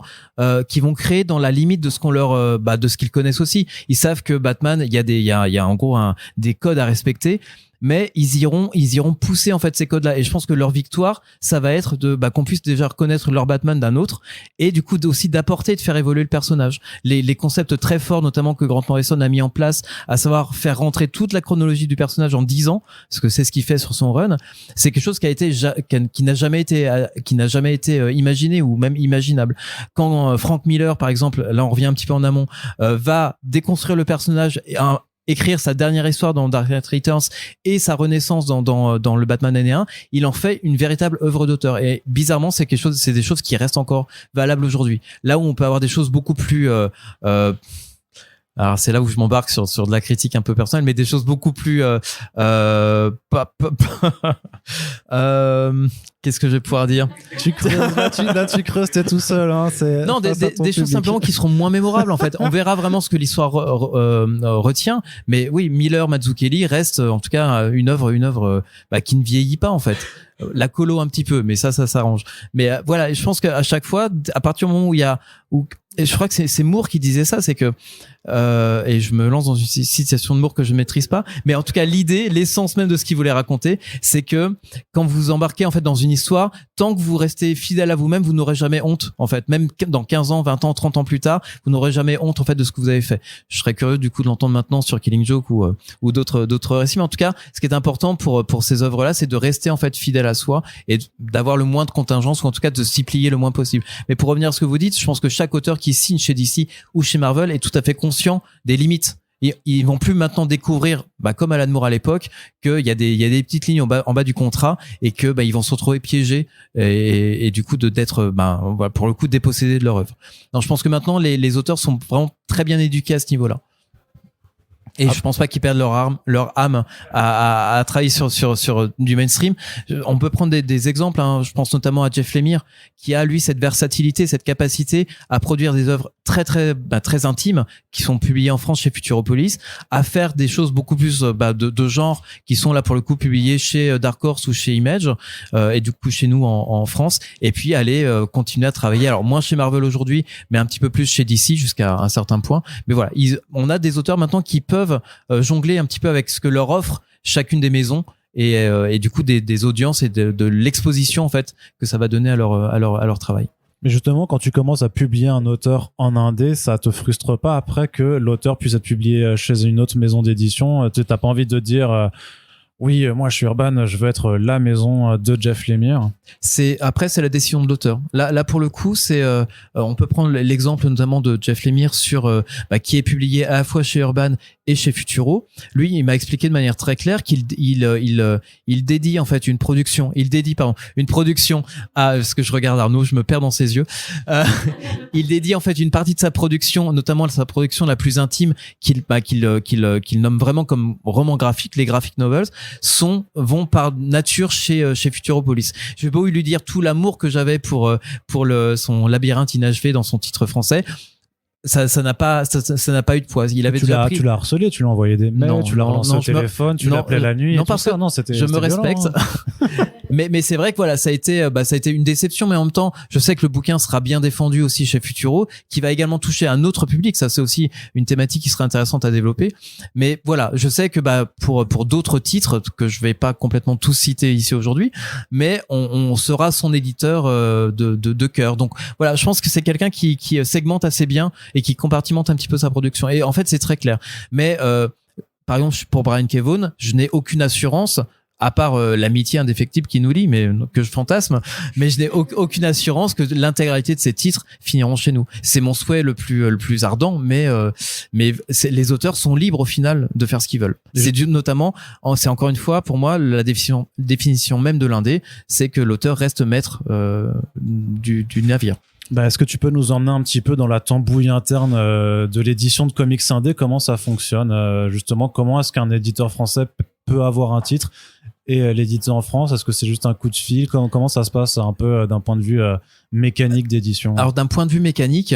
créer dans la limite de ce qu'on leur de ce qu'ils connaissent aussi. Ils savent que Batman, il y a en gros des codes à respecter, mais ils iront pousser en fait ces codes-là. Et je pense que leur victoire, ça va être qu'on puisse déjà reconnaître leur Batman d'un autre, et du coup aussi d'apporter, de faire évoluer le personnage. Les concepts très forts, notamment que Grant Morrison a mis en place, à savoir faire rentrer toute la chronologie du personnage en 10 ans, parce que c'est ce qu'il fait sur son run. C'est quelque chose qui n'a jamais été imaginé ou même imaginable. Quand Frank Miller, par exemple, là on revient un petit peu en amont, va déconstruire le personnage écrire sa dernière histoire dans Dark Knight Returns et sa renaissance dans le Batman année 1, il en fait une véritable œuvre d'auteur. Et bizarrement, c'est des choses qui restent encore valables aujourd'hui. Là où on peut avoir des choses beaucoup plus alors c'est là où je m'embarque sur de la critique un peu personnelle, mais des choses beaucoup plus qu'est-ce que je vais pouvoir dire? Tu creuses, t'es tout seul. Hein, non, des choses simplement qui seront moins mémorables en fait. On verra vraiment ce que l'histoire retient, mais oui, Miller, Mazzucchelli reste en tout cas une œuvre qui ne vieillit pas en fait. La colo un petit peu, mais ça s'arrange. Mais voilà, je pense qu'à chaque fois, à partir du moment et je crois que c'est Moore qui disait ça, c'est que et je me lance dans une citation de Moore que je ne maîtrise pas, mais en tout cas l'essence même de ce qu'il voulait raconter, c'est que quand vous embarquez en fait dans une histoire, tant que vous restez fidèle à vous-même, vous n'aurez jamais honte en fait, même dans 15 ans, 20 ans, 30 ans plus tard, vous n'aurez jamais honte en fait de ce que vous avez fait. Je serais curieux du coup de l'entendre maintenant sur Killing Joke ou d'autres récits, mais en tout cas, ce qui est important pour ces œuvres-là, c'est de rester en fait fidèle à soi et d'avoir le moins de contingence ou en tout cas de s'y plier le moins possible. Mais pour revenir à ce que vous dites, je pense que chaque auteur qui signe chez DC ou chez Marvel est tout à fait conscient des limites. Ils vont plus maintenant découvrir, comme Alan Moore à l'époque, qu'il y a des petites lignes en bas du contrat et que ils vont se retrouver piégés et du coup d'être pour le coup dépossédés de leur œuvre. Donc je pense que maintenant les auteurs sont vraiment très bien éduqués à ce niveau-là. Et je pense pas qu'ils perdent leur âme à travailler sur du mainstream. On peut prendre des exemples, hein. Je pense notamment à Jeff Lemire, qui a lui cette versatilité, cette capacité à produire des œuvres très intimes qui sont publiées en France chez Futuropolis, à faire des choses beaucoup plus de genre qui sont là pour le coup publiées chez Dark Horse ou chez Image et du coup chez nous en France, et puis aller continuer à travailler, alors moins chez Marvel aujourd'hui, mais un petit peu plus chez DC jusqu'à un certain point. Mais voilà, on a des auteurs maintenant qui peuvent jongler un petit peu avec ce que leur offre chacune des maisons et du coup des audiences et de l'exposition en fait que ça va donner à leur travail. Mais justement, quand tu commences à publier un auteur en indé, ça te frustre pas après que l'auteur puisse être publié chez une autre maison d'édition? T'as pas envie de dire oui, moi je suis Urban, je veux être la maison de Jeff Lemire? Après c'est la décision de l'auteur. Là pour le coup, on peut prendre l'exemple notamment de Jeff Lemire qui est publié à la fois chez Urban et chez Futuro. Lui, il m'a expliqué de manière très claire qu'il dédie en fait une production à ce que je regarde Arnaud, je me perds dans ses yeux. Il dédie en fait une partie de sa production, notamment sa production la plus intime qu'il nomme vraiment comme roman graphique, les graphic novels vont par nature chez Futuropolis. Je vais pas lui dire tout l'amour que j'avais pour son labyrinthe inachevé dans son titre français. Ça n'a pas eu de poids. Tu l'as harcelé, tu lui as envoyé des mails, tu l'as relancé au téléphone, tu l'appelais la nuit. Non, parce que je me respecte. Mais c'est vrai que voilà, ça a été une déception, mais en même temps, je sais que le bouquin sera bien défendu aussi chez Futuro, qui va également toucher un autre public. Ça, c'est aussi une thématique qui serait intéressante à développer. Mais voilà, je sais que pour d'autres titres que je vais pas complètement tous citer ici aujourd'hui, mais on sera son éditeur de cœur. Donc voilà, je pense que c'est quelqu'un qui segmente assez bien et qui compartimente un petit peu sa production. Et en fait, c'est très clair. Mais par exemple, pour Brian K. Vaughan, je n'ai aucune assurance, à part l'amitié indéfectible qui nous lie, mais que je fantasme, mais je n'ai aucune assurance que l'intégralité de ces titres finiront chez nous. C'est mon souhait le plus ardent, mais les auteurs sont libres au final de faire ce qu'ils veulent. C'est notamment, c'est encore une fois pour moi la définition même de l'indé, c'est que l'auteur reste maître du navire. Est-ce que tu peux nous emmener un petit peu dans la tambouille interne de l'édition de comics indé? Comment ça fonctionne justement? Comment est-ce qu'un éditeur français peut avoir un titre et l'éditer en France? Est-ce que c'est juste un coup de fil? Comment ça se passe un peu d'un point de vue mécanique d'édition? Alors d'un point de vue mécanique,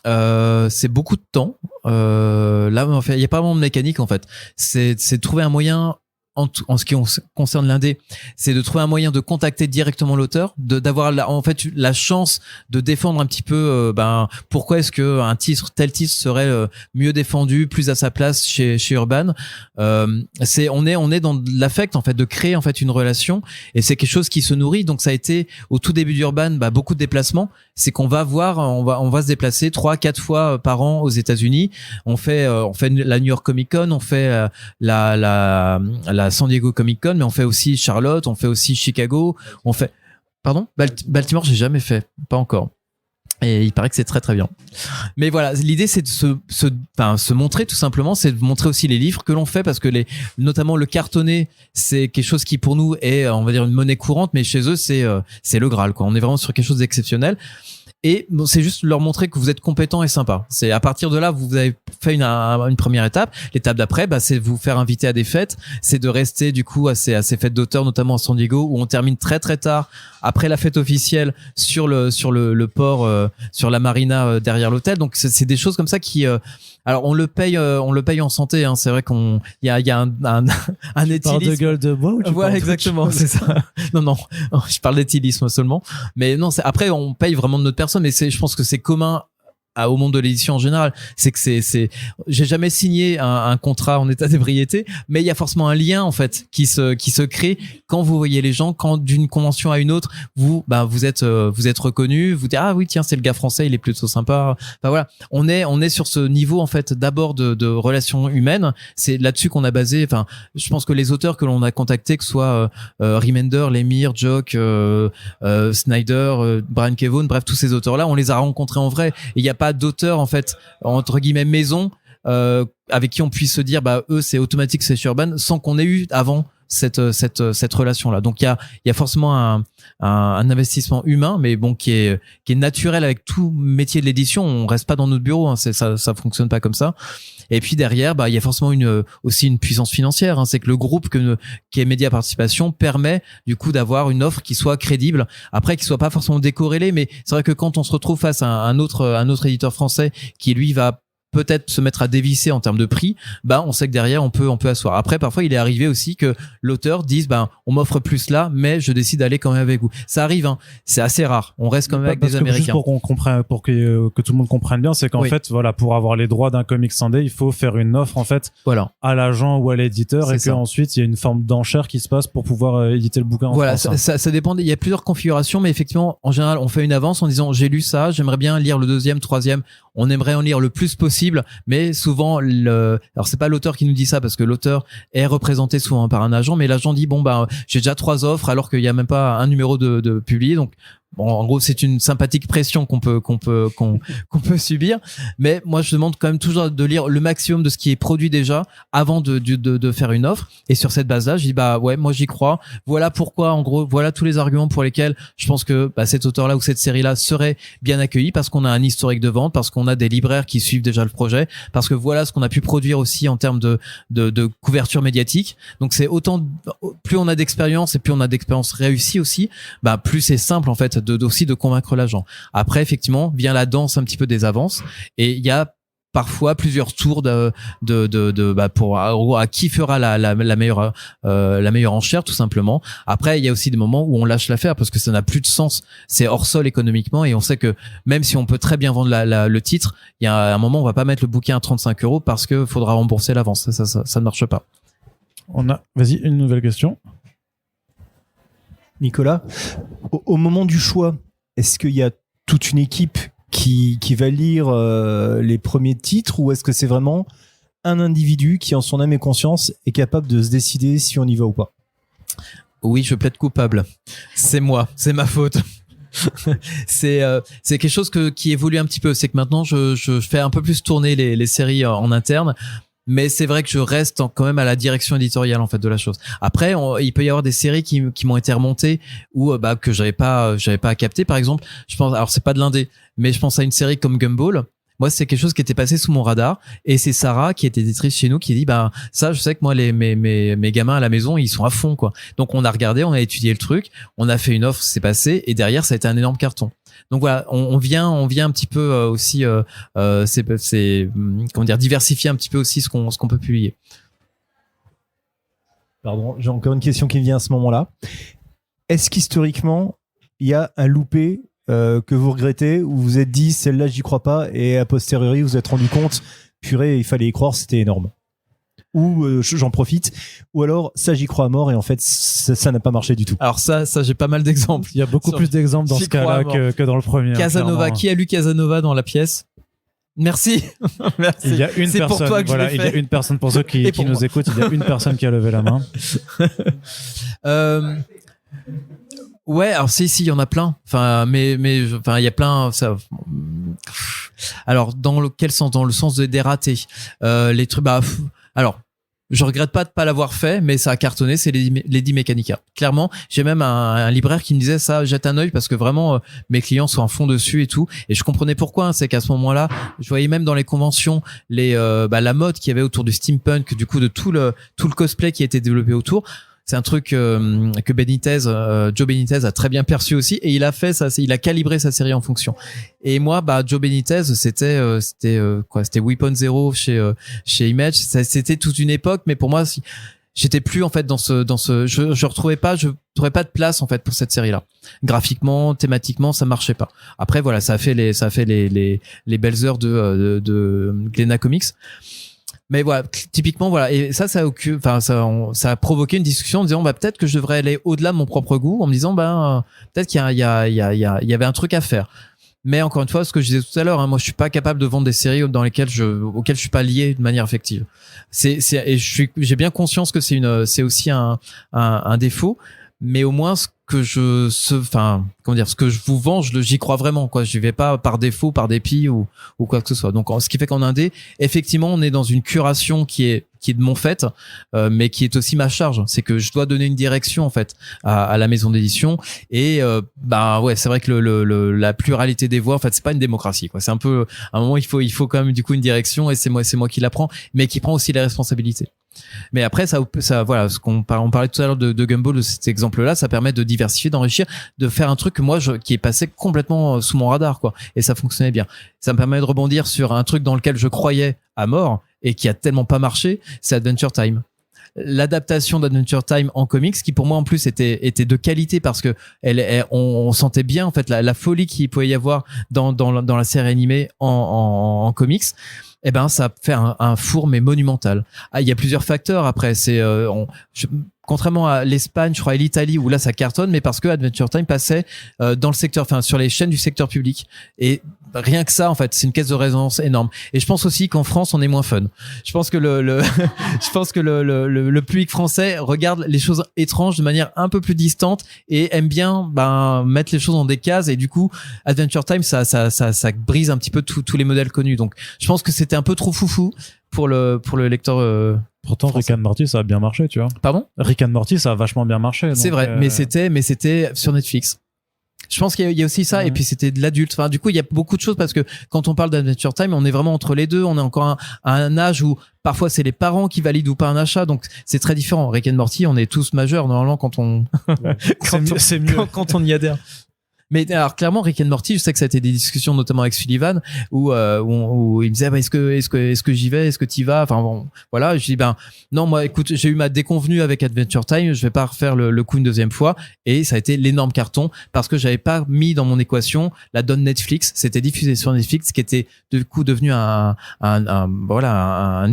c'est beaucoup de temps. Là, en fait, il n'y a pas vraiment de mécanique en fait. C'est de trouver un moyen. En ce qui concerne l'indé, c'est de trouver un moyen de contacter directement l'auteur, d'avoir en fait la chance de défendre un petit peu pourquoi est-ce que tel titre serait mieux défendu, plus à sa place chez Urban. On est dans l'affect en fait, de créer en fait une relation, et c'est quelque chose qui se nourrit. Donc ça a été au tout début d'Urban beaucoup de déplacements. C'est qu'on va se déplacer 3-4 fois par an aux États-Unis. On fait la New York Comic Con, on fait la San Diego Comic Con, mais on fait aussi Charlotte, on fait aussi Chicago, on fait... Pardon? Baltimore, j'ai jamais fait. Pas encore. Et il paraît que c'est très très bien. Mais voilà, l'idée c'est de se montrer tout simplement, c'est de montrer aussi les livres que l'on fait, parce que notamment le cartonné, c'est quelque chose qui pour nous est, on va dire, une monnaie courante, mais chez eux c'est le Graal, quoi. On est vraiment sur quelque chose d'exceptionnel. Et bon, c'est juste leur montrer que vous êtes compétent et sympa. C'est à partir de là, vous avez fait une première étape. L'étape d'après, c'est vous faire inviter à des fêtes. C'est de rester du coup à ces fêtes d'auteurs, notamment à San Diego, où on termine très très tard après la fête officielle sur le port, sur la marina derrière l'hôtel. Donc c'est des choses comme ça qui alors on le paye en santé, hein. C'est vrai il y a un éthylisme. Par de gueule de bois ou tu voilà, exactement, c'est ça. Non, je parle d'éthylisme seulement. Mais non, après on paye vraiment de notre personne, mais je pense que c'est commun au monde de l'édition en général. C'est que j'ai jamais signé un contrat en état d'ébriété, mais il y a forcément un lien en fait qui se crée quand vous voyez les gens, quand d'une convention à une autre, vous êtes reconnu, vous dites ah oui tiens c'est le gars français, il est plutôt sympa. Voilà, on est sur ce niveau en fait d'abord de relations humaines. C'est là-dessus qu'on a basé. Enfin, je pense que les auteurs que l'on a contactés, que ce soit Remender, Lemire, Jock, Snyder, Brian K. Vaughan, bref tous ces auteurs là, on les a rencontrés en vrai. Et il y a pas d'auteur en fait entre guillemets maison avec qui on puisse se dire eux c'est automatique, c'est Urban, sans qu'on ait eu avant cette relation là. Donc il y a forcément un investissement humain, mais bon qui est naturel avec tout métier de l'édition. On reste pas dans notre bureau, hein, ça fonctionne pas comme ça. Et puis derrière, il y a forcément aussi une puissance financière, hein. C'est que le groupe qui est Média Participation permet du coup d'avoir une offre qui soit crédible, après qui soit pas forcément décorrélée, mais c'est vrai que quand on se retrouve face à un autre éditeur français qui lui va peut-être se mettre à dévisser en termes de prix, on sait que derrière on peut asseoir. Après parfois il est arrivé aussi que l'auteur dise on m'offre plus là, mais je décide d'aller quand même avec vous. Ça arrive, hein. C'est assez rare. On reste quand même avec des Américains. Juste pour qu'on comprenne, pour que tout le monde comprenne bien, c'est qu'en fait voilà, pour avoir les droits d'un comics indé, il faut faire une offre en fait à l'agent ou à l'éditeur, et qu'ensuite il y a une forme d'enchère qui se passe pour pouvoir éditer le bouquin en France. Ça dépend. Il y a plusieurs configurations, mais effectivement en général on fait une avance en disant j'ai lu ça, j'aimerais bien lire le deuxième, troisième. On aimerait en lire le plus possible, mais souvent alors c'est pas l'auteur qui nous dit ça, parce que l'auteur est représenté souvent par un agent, mais l'agent dit j'ai déjà 3 offres alors qu'il y a même pas un numéro de publié. Donc bon, en gros, c'est une sympathique pression qu'on peut subir. Mais moi, je demande quand même toujours de lire le maximum de ce qui est produit déjà avant de faire une offre. Et sur cette base-là, je dis ouais, moi j'y crois. Voilà pourquoi, en gros, voilà tous les arguments pour lesquels je pense que cet auteur-là ou cette série-là serait bien accueilli, parce qu'on a un historique de vente, parce qu'on a des libraires qui suivent déjà le projet, parce que voilà ce qu'on a pu produire aussi en termes de couverture médiatique. Donc c'est autant, plus on a d'expérience et plus on a d'expérience réussie aussi, plus c'est simple en fait aussi de convaincre l'agent. Après, effectivement, vient la danse un petit peu des avances, et il y a parfois plusieurs tours pour à qui fera la meilleure enchère, tout simplement. Après, il y a aussi des moments où on lâche l'affaire parce que ça n'a plus de sens, c'est hors sol économiquement, et on sait que même si on peut très bien vendre le titre, il y a un moment où on va pas mettre le bouquin à 35 € parce que faudra rembourser l'avance. Ça ne marche pas. Vas-y, une nouvelle question. Nicolas, au moment du choix, est-ce qu'il y a toute une équipe qui va lire les premiers titres, ou est-ce que c'est vraiment un individu qui, en son âme et conscience, est capable de se décider si on y va ou pas? Oui, je plaide coupable. C'est moi, c'est ma faute. C'est quelque chose qui évolue un petit peu. C'est que maintenant, je fais un peu plus tourner les séries en interne. Mais c'est vrai que je reste quand même à la direction éditoriale en fait de la chose. Après, il peut y avoir des séries qui m'ont été remontées ou que j'avais pas capté. Par exemple, je pense, alors c'est pas de l'indé, mais je pense à une série comme Gumball. Moi, c'est quelque chose qui était passé sous mon radar, et c'est Sarah qui est éditrice chez nous qui dit ça, je sais que moi mes gamins à la maison ils sont à fond quoi. Donc on a regardé, on a étudié le truc, on a fait une offre, c'est passé, et derrière ça a été un énorme carton. Donc voilà, on vient un petit peu aussi comment dire, diversifier un petit peu aussi ce qu'on peut publier. Pardon, j'ai encore une question qui me vient à ce moment-là. Est-ce qu'historiquement il y a un loupé que vous regrettez, où vous vous êtes dit celle-là j'y crois pas, et a posteriori vous vous êtes rendu compte purée il fallait y croire, c'était énorme, ou j'en profite, ou alors ça j'y crois à mort et en fait ça n'a pas marché du tout? Alors ça j'ai pas mal d'exemples. Il y a beaucoup plus d'exemples dans ce cas-là que dans le premier. Casanova, qui a lu Casanova dans la pièce? Merci. Merci. Il y a une c'est personne, pour toi que voilà, je l'ai il y a fait. une personne, pour ceux qui pour nous moi. écoutent, il y a une personne qui a levé la main. Ouais, alors si, il y en a plein. Enfin, enfin, il y a plein. Ça. Alors, dans quel sens? Dans le sens des ratés. Les trucs. Alors, je regrette pas de pas l'avoir fait, mais ça a cartonné. C'est Lady Mechanica. Clairement, j'ai même un libraire qui me disait ça, jette un œil parce que vraiment mes clients sont à fond dessus et tout. Et je comprenais pourquoi. Hein, c'est qu'à ce moment-là, je voyais même dans les conventions la mode qu'il y avait autour du steampunk, du coup de tout le cosplay qui a été développé autour. C'est un truc que Joe Benitez a très bien perçu aussi, et il a fait ça, il a calibré sa série en fonction. Et moi, Joe Benitez, c'était Weapon Zero chez Image. C'était toute une époque, mais pour moi, j'étais plus en fait dans ce, je trouvais pas de place en fait pour cette série-là. Graphiquement, thématiquement, ça marchait pas. Après, voilà, ça a fait les belles heures de Glénat Comics. Mais voilà, typiquement, voilà. Et ça a provoqué une discussion en disant, peut-être que je devrais aller au-delà de mon propre goût, en me disant, peut-être qu'il y avait un truc à faire. Mais encore une fois, ce que je disais tout à l'heure, moi, je suis pas capable de vendre des séries auxquelles je suis pas lié de manière affective. Et j'ai bien conscience que c'est aussi un défaut. Mais au moins, ce que je vous vends, j'y crois vraiment, quoi. J'y vais pas par défaut, par dépit ou quoi que ce soit. Donc, ce qui fait qu'en indé, effectivement, on est dans une curation qui est de mon fait, mais qui est aussi ma charge. C'est que je dois donner une direction, en fait, à la maison d'édition. Et, ouais, c'est vrai que la pluralité des voix, en fait, c'est pas une démocratie, quoi. C'est un peu, à un moment, il faut quand même, du coup, une direction, et c'est moi qui la prends, mais qui prend aussi les responsabilités. Mais après, ça, voilà, on parlait tout à l'heure de Gumball, de cet exemple-là, ça permet de diversifier, d'enrichir, de faire un truc que moi, qui est passé complètement sous mon radar, quoi. Et ça fonctionnait bien. Ça me permet de rebondir sur un truc dans lequel je croyais à mort et qui a tellement pas marché, c'est Adventure Time. L'adaptation d'Adventure Time en comics, qui pour moi en plus était de qualité parce que on sentait bien en fait la folie qu'il pouvait y avoir dans la série animée en comics. Ça fait un four mais monumental. Il y a plusieurs facteurs après. Contrairement à l'Espagne, je crois, et l'Italie, où là ça cartonne, mais parce que Adventure Time passait dans le secteur, sur les chaînes du secteur public. Et rien que ça, en fait, c'est une caisse de résonance énorme. Et je pense aussi qu'en France, on est moins fun. Je pense que le public français regarde les choses étranges de manière un peu plus distante et aime bien mettre les choses dans des cases. Et du coup, Adventure Time, ça brise un petit peu tous les modèles connus. Donc, je pense que c'était un peu trop foufou pour le lecteur. Pourtant, français. Rick and Morty, ça a bien marché, tu vois. Pardon? Rick and Morty, ça a vachement bien marché. C'est vrai, mais c'était sur Netflix. Je pense qu'il y a aussi ça, et puis c'était de l'adulte. Enfin, du coup, il y a beaucoup de choses parce que quand on parle d'Adventure Time, on est vraiment entre les deux. On est encore à un âge où parfois c'est les parents qui valident ou pas un achat, donc c'est très différent. Rick and Morty, on est tous majeurs normalement quand on c'est mieux. quand on y adhère. Mais alors clairement, Rick and Morty, je sais que ça a été des discussions notamment avec Sullivan où il me disait est-ce que j'y vais, est-ce que t'y vas, enfin bon, voilà, je dis non, moi écoute, j'ai eu ma déconvenue avec Adventure Time, je vais pas refaire le coup une deuxième fois, et ça a été l'énorme carton parce que j'avais pas mis dans mon équation la donne Netflix. C'était diffusé sur Netflix, qui était du coup devenu un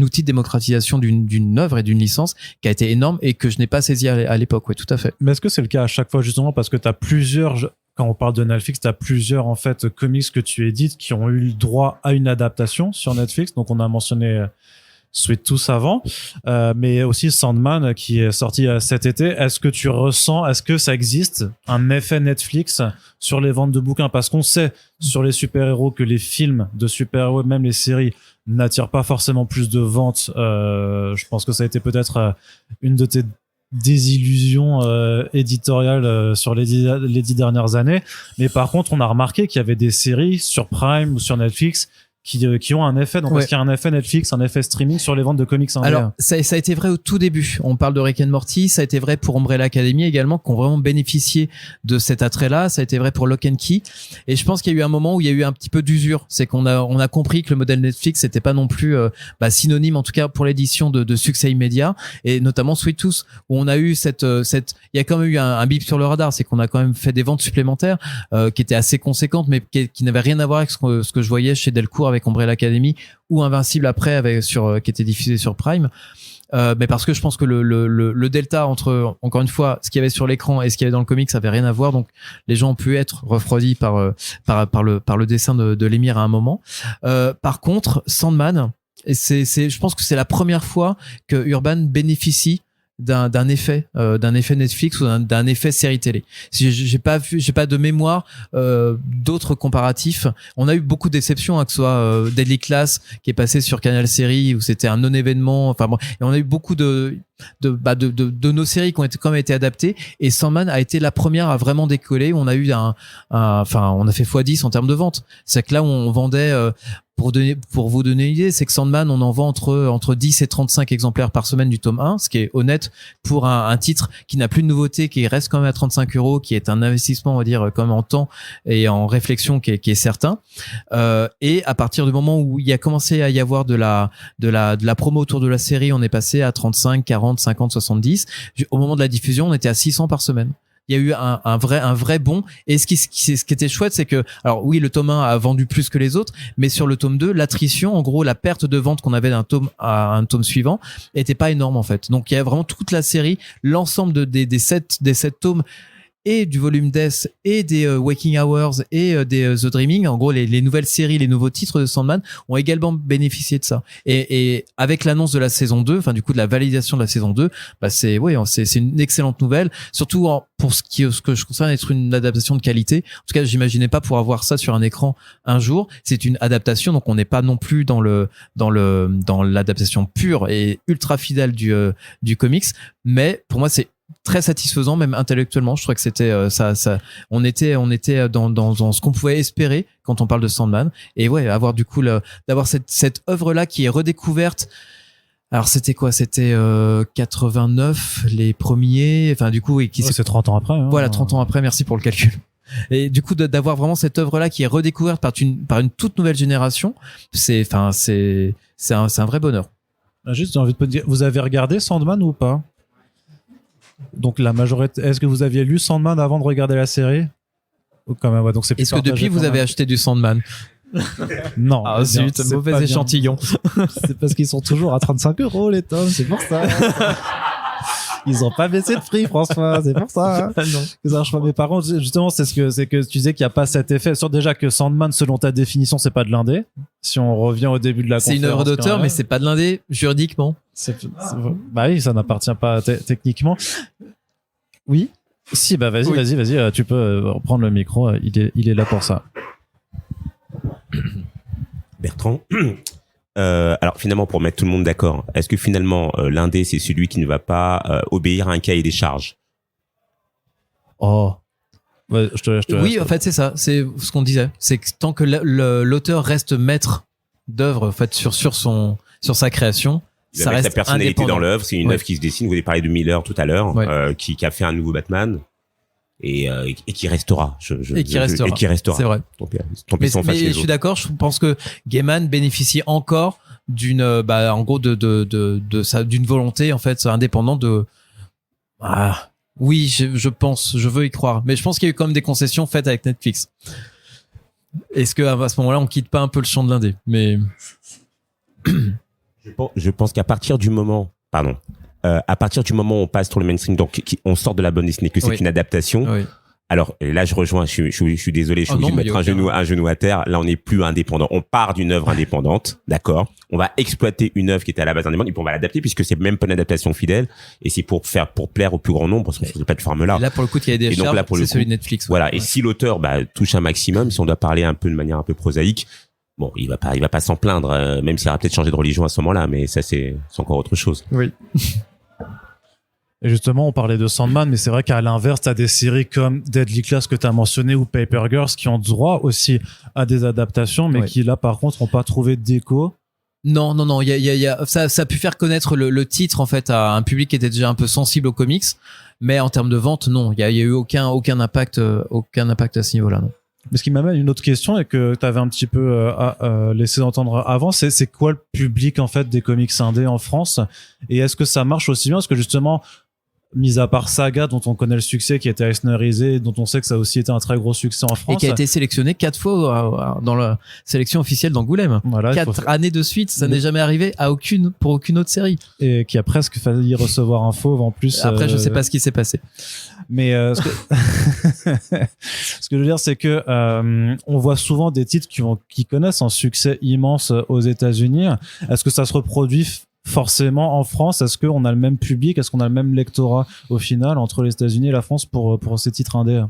outil de démocratisation d'une œuvre et d'une licence qui a été énorme et que je n'ai pas saisi à l'époque. Ouais, tout à fait. Mais est-ce que c'est le cas à chaque fois, justement, parce que t'as plusieurs, quand on parle de Netflix, t'as plusieurs en fait comics que tu édites qui ont eu le droit à une adaptation sur Netflix. Donc on a mentionné Sweet Tooth avant, mais aussi Sandman qui est sorti cet été. Est-ce que ça existe un effet Netflix sur les ventes de bouquins? Parce qu'on sait sur les super-héros que les films de super-héros, même les séries, n'attirent pas forcément plus de ventes. Je pense que ça a été peut-être une de tes désillusions éditoriales sur les 10 dernières années. Mais par contre, on a remarqué qu'il y avait des séries sur Prime ou sur Netflix qui ont un effet. Donc, est-ce qu'il y a un effet Netflix, un effet streaming sur les ventes de comics indés? Alors, ça a été vrai au tout début. On parle de Rick and Morty. Ça a été vrai pour Umbrella Academy également, qui ont vraiment bénéficié de cet attrait-là. Ça a été vrai pour Lock and Key. Et je pense qu'il y a eu un moment où il y a eu un petit peu d'usure. C'est qu'on a compris que le modèle Netflix n'était pas non plus synonyme, en tout cas pour l'édition de succès immédiat. Et notamment Sweet Tooth, où on a eu il y a quand même eu un bip sur le radar. C'est qu'on a quand même fait des ventes supplémentaires qui étaient assez conséquentes, mais qui n'avaient rien à voir avec ce que je voyais chez Delcourt avec Umbrella Academy ou Invincible après qui était diffusé sur Prime. Mais parce que je pense que le delta entre, encore une fois, ce qu'il y avait sur l'écran et ce qu'il y avait dans le comics, ça avait rien à voir. Donc les gens ont pu être refroidis par le dessin de l'émir à un moment. Par contre, Sandman, je pense que c'est la première fois que Urban bénéficie d'un effet Netflix ou d'un effet série télé. Si j'ai pas de mémoire d'autres comparatifs. On a eu beaucoup de déceptions, que ce soit Deadly Class qui est passé sur Canal Série où c'était un non-événement. Enfin bon, et on a eu beaucoup de nos séries qui ont quand même été adaptées, et Sandman a été la première à vraiment décoller. On a eu on a fait x10 en termes de vente. C'est que là où on vendait pour vous donner une idée, c'est que Sandman, on en vend entre 10 et 35 exemplaires par semaine du tome 1, ce qui est honnête pour un titre qui n'a plus de nouveauté, qui reste quand même à 35 €, qui est un investissement, on va dire, comme en temps et en réflexion qui est certain. Et à partir du moment où il a commencé à y avoir de la promo autour de la série, on est passé à 35, 40, 50, 70. Au moment de la diffusion, on était à 600 par semaine. Il y a eu un vrai bond. Et ce qui était chouette, c'est que, alors oui, le tome 1 a vendu plus que les autres, mais sur le tome 2, l'attrition, en gros, la perte de vente qu'on avait d'un tome à un tome suivant était pas énorme, en fait. Donc, il y a vraiment toute la série, l'ensemble des 7 tomes, et du volume Death et des Waking Hours et des The Dreaming, en gros les nouvelles séries, les nouveaux titres de Sandman ont également bénéficié de ça. Et avec l'annonce de la saison 2, enfin du coup de la validation de la saison 2, c'est une excellente nouvelle, surtout pour ce que je considère être une adaptation de qualité. En tout cas, j'imaginais pas pouvoir voir ça sur un écran un jour. C'est une adaptation, donc on n'est pas non plus dans l'adaptation pure et ultra fidèle du comics, mais pour moi c'est très satisfaisant, même intellectuellement. Je trouvais que c'était on était dans ce qu'on pouvait espérer quand on parle de Sandman, et avoir du coup d'avoir cette œuvre là qui est redécouverte. Alors c'était quoi? C'était 89 les premiers, enfin du coup, et qui c'est 30 ans après, hein. Voilà, 30 ans après, merci pour le calcul. Et du coup d'avoir vraiment cette œuvre là qui est redécouverte par une toute nouvelle génération, c'est un vrai bonheur. Juste, j'ai envie de te dire, vous avez regardé Sandman ou pas? Donc la majorité, est-ce que vous aviez lu Sandman avant de regarder la série? Ou quand même, donc c'est plus Est-ce que depuis vous avez acheté du Sandman? Non. Ah zut, c'est mauvais échantillon. C'est parce qu'ils sont toujours à 35 € les tomes, c'est pour ça. Ils ont pas baissé de prix, François, c'est pour ça. Hein. Non. Que ça marche pas. Mes parents, justement, c'est que tu disais qu'il y a pas cet effet. Sur déjà que Sandman, selon ta définition, c'est pas de l'indé. Si on revient au début de la conférence. C'est une œuvre d'auteur, mais c'est pas de l'indé, juridiquement. Bah oui, ça n'appartient pas techniquement. Oui. Si, bah vas-y, tu peux reprendre le micro. Il est là pour ça. Bertrand. Alors finalement, pour mettre tout le monde d'accord, est-ce que finalement l'indé c'est celui qui ne va pas obéir à un cahier des charges? Oh. Ouais, je te laisse. Oui, en fait c'est ça, c'est ce qu'on disait, c'est que tant que l'auteur reste maître d'œuvre, en fait, sur sa création, ça reste sa personnalité indépendant dans l'œuvre. C'est une œuvre qui se dessine. Vous avez parlé de Miller tout à l'heure, qui a fait un nouveau Batman. Et qui restera. Et qui restera. C'est vrai. Donc, mais je suis d'accord. Je pense que Gaiman bénéficie encore d'une, en gros, d'une volonté, en fait, indépendante de. Ah, oui, je pense, je veux y croire. Mais je pense qu'il y a eu quand même des concessions faites avec Netflix. Est-ce que à ce moment-là, on quitte pas un peu le champ de l'indé? Mais je pense qu'à partir du moment, à partir du moment où on passe sur le mainstream, donc on sort de la bande dessinée, que c'est une adaptation. Oui. Alors là, je rejoins. Je suis désolé, je suis obligé de mettre un genou à terre. Là, on n'est plus indépendant. On part d'une œuvre indépendante, d'accord. On va exploiter une œuvre qui était à la base indépendante et puis on va l'adapter puisque c'est même pas une adaptation fidèle et c'est pour plaire au plus grand nombre parce qu'on sur cette plateforme-là. Et là, pour le coup, il y a des charges, c'est celui de Netflix. Voilà. Ouais. Et si l'auteur touche un maximum, si on doit parler un peu de manière un peu prosaïque. Bon, il va pas s'en plaindre, même s'il aura peut-être changé de religion à ce moment-là, mais ça, c'est encore autre chose. Oui. Et justement, on parlait de Sandman, mais c'est vrai qu'à l'inverse, t'as des séries comme Deadly Class que t'as mentionné ou Paper Girls qui ont droit aussi à des adaptations, mais qui là, par contre, n'ont pas trouvé d'écho. Non, ça a pu faire connaître le titre, en fait, à un public qui était déjà un peu sensible aux comics, mais en termes de vente, non, il y a eu aucun impact à ce niveau-là, non. Mais ce qui m'amène à une autre question et que tu avais un petit peu laissé entendre avant, c'est quoi le public en fait des comics indés en France et est-ce que ça marche aussi bien? Parce que justement, mis à part Saga, dont on connaît le succès, qui a été Eisnerisé, dont on sait que ça a aussi été un très gros succès en France. Et qui a été sélectionné 4 fois dans la sélection officielle d'Angoulême. Voilà, 4 années de suite, ça n'est jamais arrivé pour aucune autre série. Et qui a presque failli recevoir un fauve en plus. Après, je sais pas ce qui s'est passé. Mais ce que je veux dire, c'est que on voit souvent des titres qui connaissent un succès immense aux États-Unis. Est-ce que ça se reproduit forcément en France? Est-ce qu'on a le même public? Est-ce qu'on a le même lectorat au final entre les États-Unis et la France pour ces titres indés?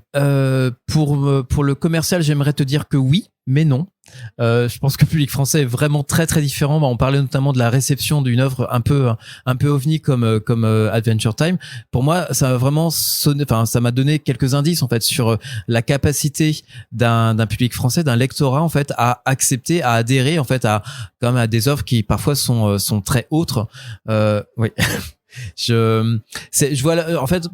Pour le commercial, j'aimerais te dire que oui, mais non. Je pense que le public français est vraiment très très différent. On parlait notamment de la réception d'une œuvre un peu ovni comme Adventure Time. Pour moi, ça a vraiment sonné, enfin ça m'a donné quelques indices en fait sur la capacité d'un public français, d'un lectorat en fait à accepter, à adhérer en fait à quand même à des œuvres qui parfois sont très autres. Oui. Je vois en fait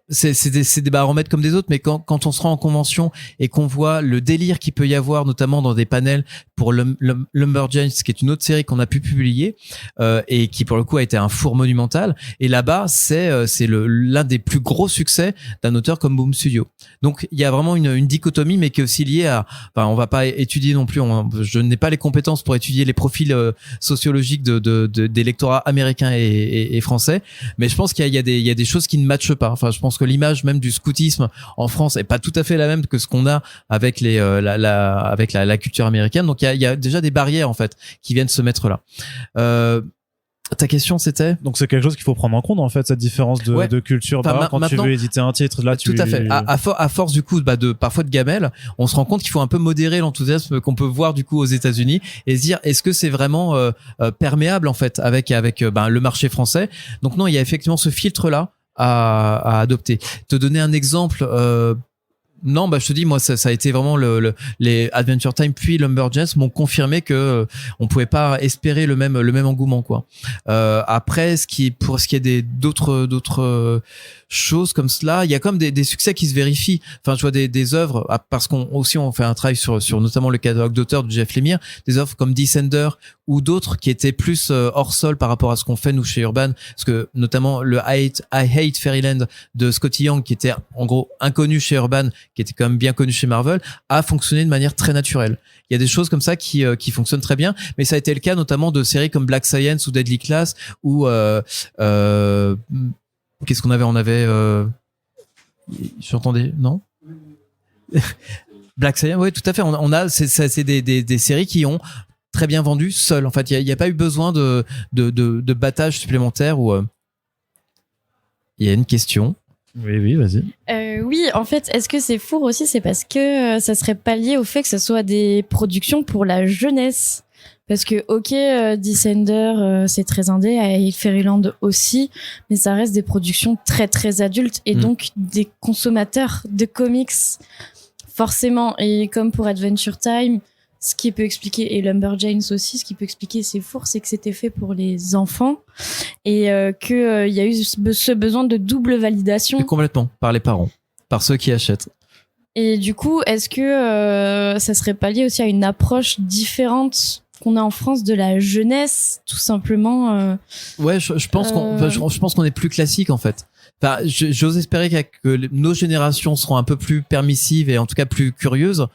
c'est des baromètres comme des autres, mais quand on se rend en convention et qu'on voit le délire qu'il peut y avoir notamment dans des panels pour Lumberjanes, qui est une autre série qu'on a pu publier et qui pour le coup a été un four monumental, et là-bas c'est l'un des plus gros succès d'un auteur comme Boom Studio. Donc il y a vraiment une dichotomie, mais qui est aussi liée à, enfin on va pas étudier non plus, je n'ai pas les compétences pour étudier les profils sociologiques des lectorats américains et français, mais je pense qu'il y a des choses qui ne matchent pas. Enfin, je pense que l'image même du scoutisme en France est pas tout à fait la même que ce qu'on a avec la culture américaine. Donc il y a déjà des barrières en fait qui viennent se mettre là. Ta question c'était? Donc c'est quelque chose qu'il faut prendre en compte en fait, cette différence de culture. Enfin, quand tu veux éditer un titre, là tu... Tout à fait. À force du coup parfois de gamelle, on se rend compte qu'il faut un peu modérer l'enthousiasme qu'on peut voir du coup aux États-Unis et se dire est-ce que c'est vraiment perméable en fait avec le marché français. Donc non, il y a effectivement ce filtre là à adopter. Te donner un exemple. Non, je te dis, moi, ça a été vraiment les Adventure Time puis Lumberjanes m'ont confirmé que on pouvait pas espérer le même engouement, quoi. Après, ce qui est d'autres choses comme cela, il y a comme des succès qui se vérifient. Enfin, je vois des œuvres, parce on fait un travail sur notamment le catalogue d'auteurs de Jeff Lemire, des œuvres comme Descender ou d'autres qui étaient plus hors sol par rapport à ce qu'on fait nous chez Urban, parce que notamment le I Hate Fairyland de Scotty Young, qui était en gros inconnu chez Urban, qui était quand même bien connu chez Marvel, a fonctionné de manière très naturelle. Il y a des choses comme ça qui fonctionnent très bien, mais ça a été le cas notamment de séries comme Black Science ou Deadly Class ou qu'est-ce qu'on avait? On avait j'entendais, non? Black Science, oui, tout à fait. On a c'est des séries qui ont très bien vendu seules. En fait, il y a pas eu besoin de battage supplémentaire ou il y a une question. Oui, vas-y. Oui, en fait, est-ce que c'est four aussi? C'est parce que ça serait pas lié au fait que ce soit des productions pour la jeunesse. Parce que, Descender, c'est très indé, et Fairyland aussi, mais ça reste des productions très très adultes et donc des consommateurs de comics, forcément. Et comme pour Adventure Time, ce qui peut expliquer, et Lumberjanes aussi, ce qui peut expliquer ces fours, c'est que c'était fait pour les enfants et que il y a eu ce besoin de double validation. Et complètement, par les parents, par ceux qui achètent. Et du coup, est-ce que ça serait pas lié aussi à une approche différente qu'on a en France de la jeunesse, tout simplement? Ouais, je pense qu'on est plus classique en fait. Enfin, j'ose espérer que nos générations seront un peu plus permissives et en tout cas plus curieuses.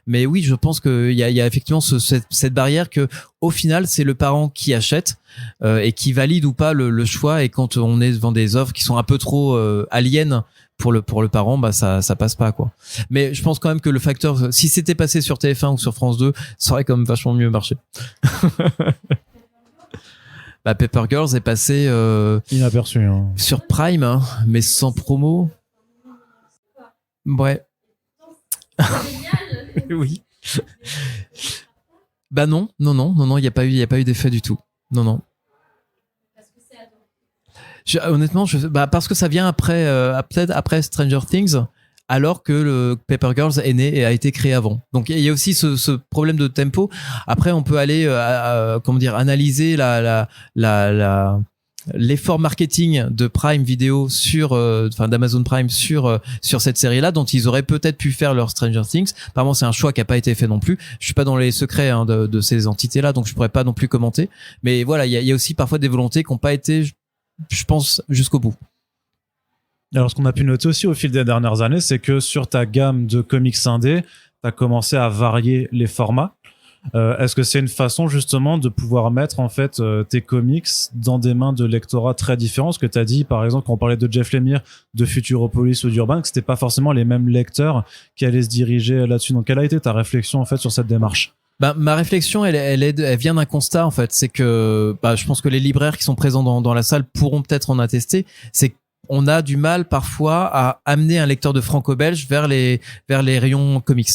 Mais oui, je pense qu'il y a effectivement cette barrière que, au final, c'est le parent qui achète et qui valide ou pas le choix. Et quand on est devant des offres qui sont un peu trop aliènes pour le parent, ça passe pas, quoi. Mais je pense quand même que le facteur, si c'était passé sur TF1 ou sur France 2, ça aurait quand même vachement mieux marché. Paper Girls est passé inaperçu sur Prime, hein, mais sans promo. Ouais. Oui. Non, il n'y a pas eu d'effet du tout. Non. Honnêtement, parce que ça vient après, peut-être après Stranger Things, alors que le Paper Girls est né et a été créé avant. Donc il y a aussi ce problème de tempo. Après, on peut aller analyser l'effort marketing de Prime Video d'Amazon Prime sur cette série-là, dont ils auraient peut-être pu faire leur Stranger Things. Apparemment, c'est un choix qui a pas été fait non plus. Je suis pas dans les secrets de ces entités-là, donc je pourrais pas non plus commenter. Mais voilà, il y a aussi parfois des volontés qui n'ont pas été, je pense, jusqu'au bout. Alors, ce qu'on a pu noter aussi au fil des dernières années, c'est que sur ta gamme de comics indés, tu as commencé à varier les formats. Est-ce que c'est une façon justement de pouvoir mettre en fait tes comics dans des mains de lectorats très différents? Ce que tu as dit, par exemple, quand on parlait de Jeff Lemire, de Futuropolis ou d'Urban, que c'était pas forcément les mêmes lecteurs qui allaient se diriger là-dessus. Donc, quelle a été ta réflexion en fait sur cette démarche? Ma réflexion, elle vient d'un constat en fait, c'est que je pense que les libraires qui sont présents dans la salle pourront peut-être en attester. C'est qu'on a du mal parfois à amener un lecteur de franco-belge vers les rayons comics.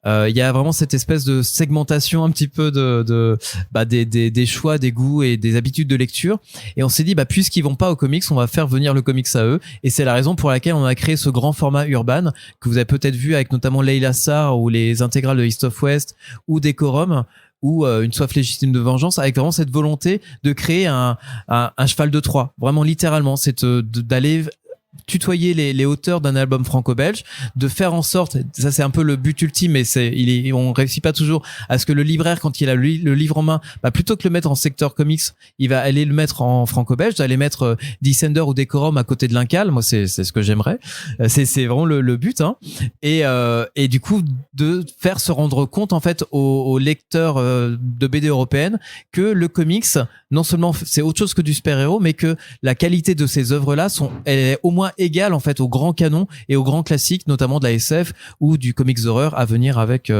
Il y a vraiment cette espèce de segmentation un petit peu des choix, des goûts et des habitudes de lecture. Et on s'est dit, puisqu'ils vont pas aux comics, on va faire venir le comics à eux. Et c'est la raison pour laquelle on a créé ce grand format Urban que vous avez peut-être vu avec notamment Leila Sarr ou les intégrales de East of West ou Décorum ou Une soif légitime de vengeance, avec vraiment cette volonté de créer un cheval de Troie. Vraiment littéralement, c'est d'aller tutoyer les auteurs d'un album franco-belge, de faire en sorte, ça c'est un peu le but ultime, mais on réussit pas toujours à ce que le libraire, quand il a le livre en main, plutôt que le mettre en secteur comics, il va aller le mettre en franco-belge, d'aller mettre Descender ou Décorum à côté de l'Incal. Moi c'est ce que j'aimerais, c'est vraiment le but, hein. Et du coup de faire se rendre compte en fait aux lecteurs de BD européennes que le comics, non seulement c'est autre chose que du super-héros, mais que la qualité de ces œuvres-là elle est au moins égale en fait au grand canon et aux grands classiques, notamment de la SF ou du comics d'horreur à venir avec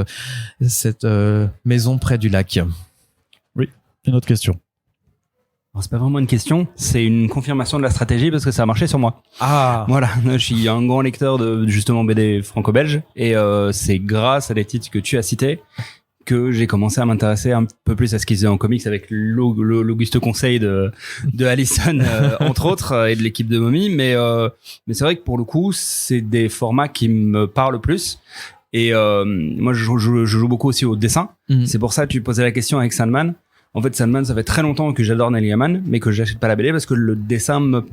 cette maison près du lac. Oui, une autre question. Alors, c'est pas vraiment une question, c'est une confirmation de la stratégie parce que ça a marché sur moi. Ah, Voilà, je suis un grand lecteur de justement BD franco-belge et c'est grâce à des titres que tu as cités que j'ai commencé à m'intéresser un peu plus à ce qu'ils faisaient en comics avec l'auguste conseil de Allison entre autres et de l'équipe de Mommy, mais c'est vrai que pour le coup c'est des formats qui me parlent plus et moi je joue beaucoup aussi au dessin. C'est pour ça que tu posais la question avec Sandman. En fait Sandman, ça fait très longtemps que j'adore Neil Gaiman mais que j'achète pas la BD parce que le dessin me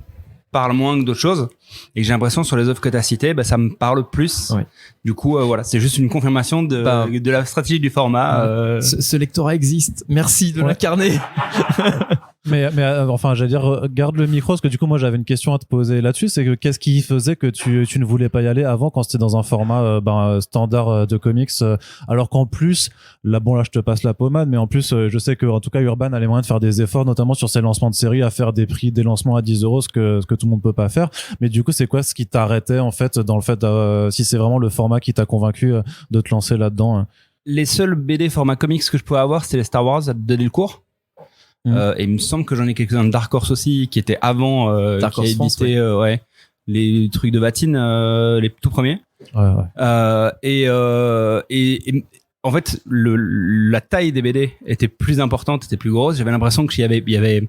parle moins que d'autres choses et que j'ai l'impression sur les œuvres que tu as citées ça me parle plus. Ouais. Du coup voilà, c'est juste une confirmation de la stratégie du format. Ce lectorat existe, merci de l'incarner. Mais enfin, j'allais dire, garde le micro, parce que du coup, moi, j'avais une question à te poser là-dessus. C'est que qu'est-ce qui faisait que tu ne voulais pas y aller avant quand c'était dans un format standard de comics, alors qu'en plus, là, je te passe la pommade, mais en plus, je sais que en tout cas, Urban a les moyens de faire des efforts, notamment sur ses lancements de séries, à faire des prix, des lancements à 10 euros, ce que tout le monde peut pas faire. Mais du coup, c'est quoi ce qui t'arrêtait en fait dans le fait, si c'est vraiment le format qui t'a convaincu de te lancer là-dedans? Les seuls BD format comics que je pouvais avoir, c'était les Star Wars de Delcourt. Et il me semble que j'en ai quelques-uns de Dark Horse aussi, qui étaient avant, Dark qui a Horse France, édité les trucs de Vatine, les tout premiers. Et en fait, la taille des BD était plus importante, était plus grosse. J'avais l'impression qu'il y avait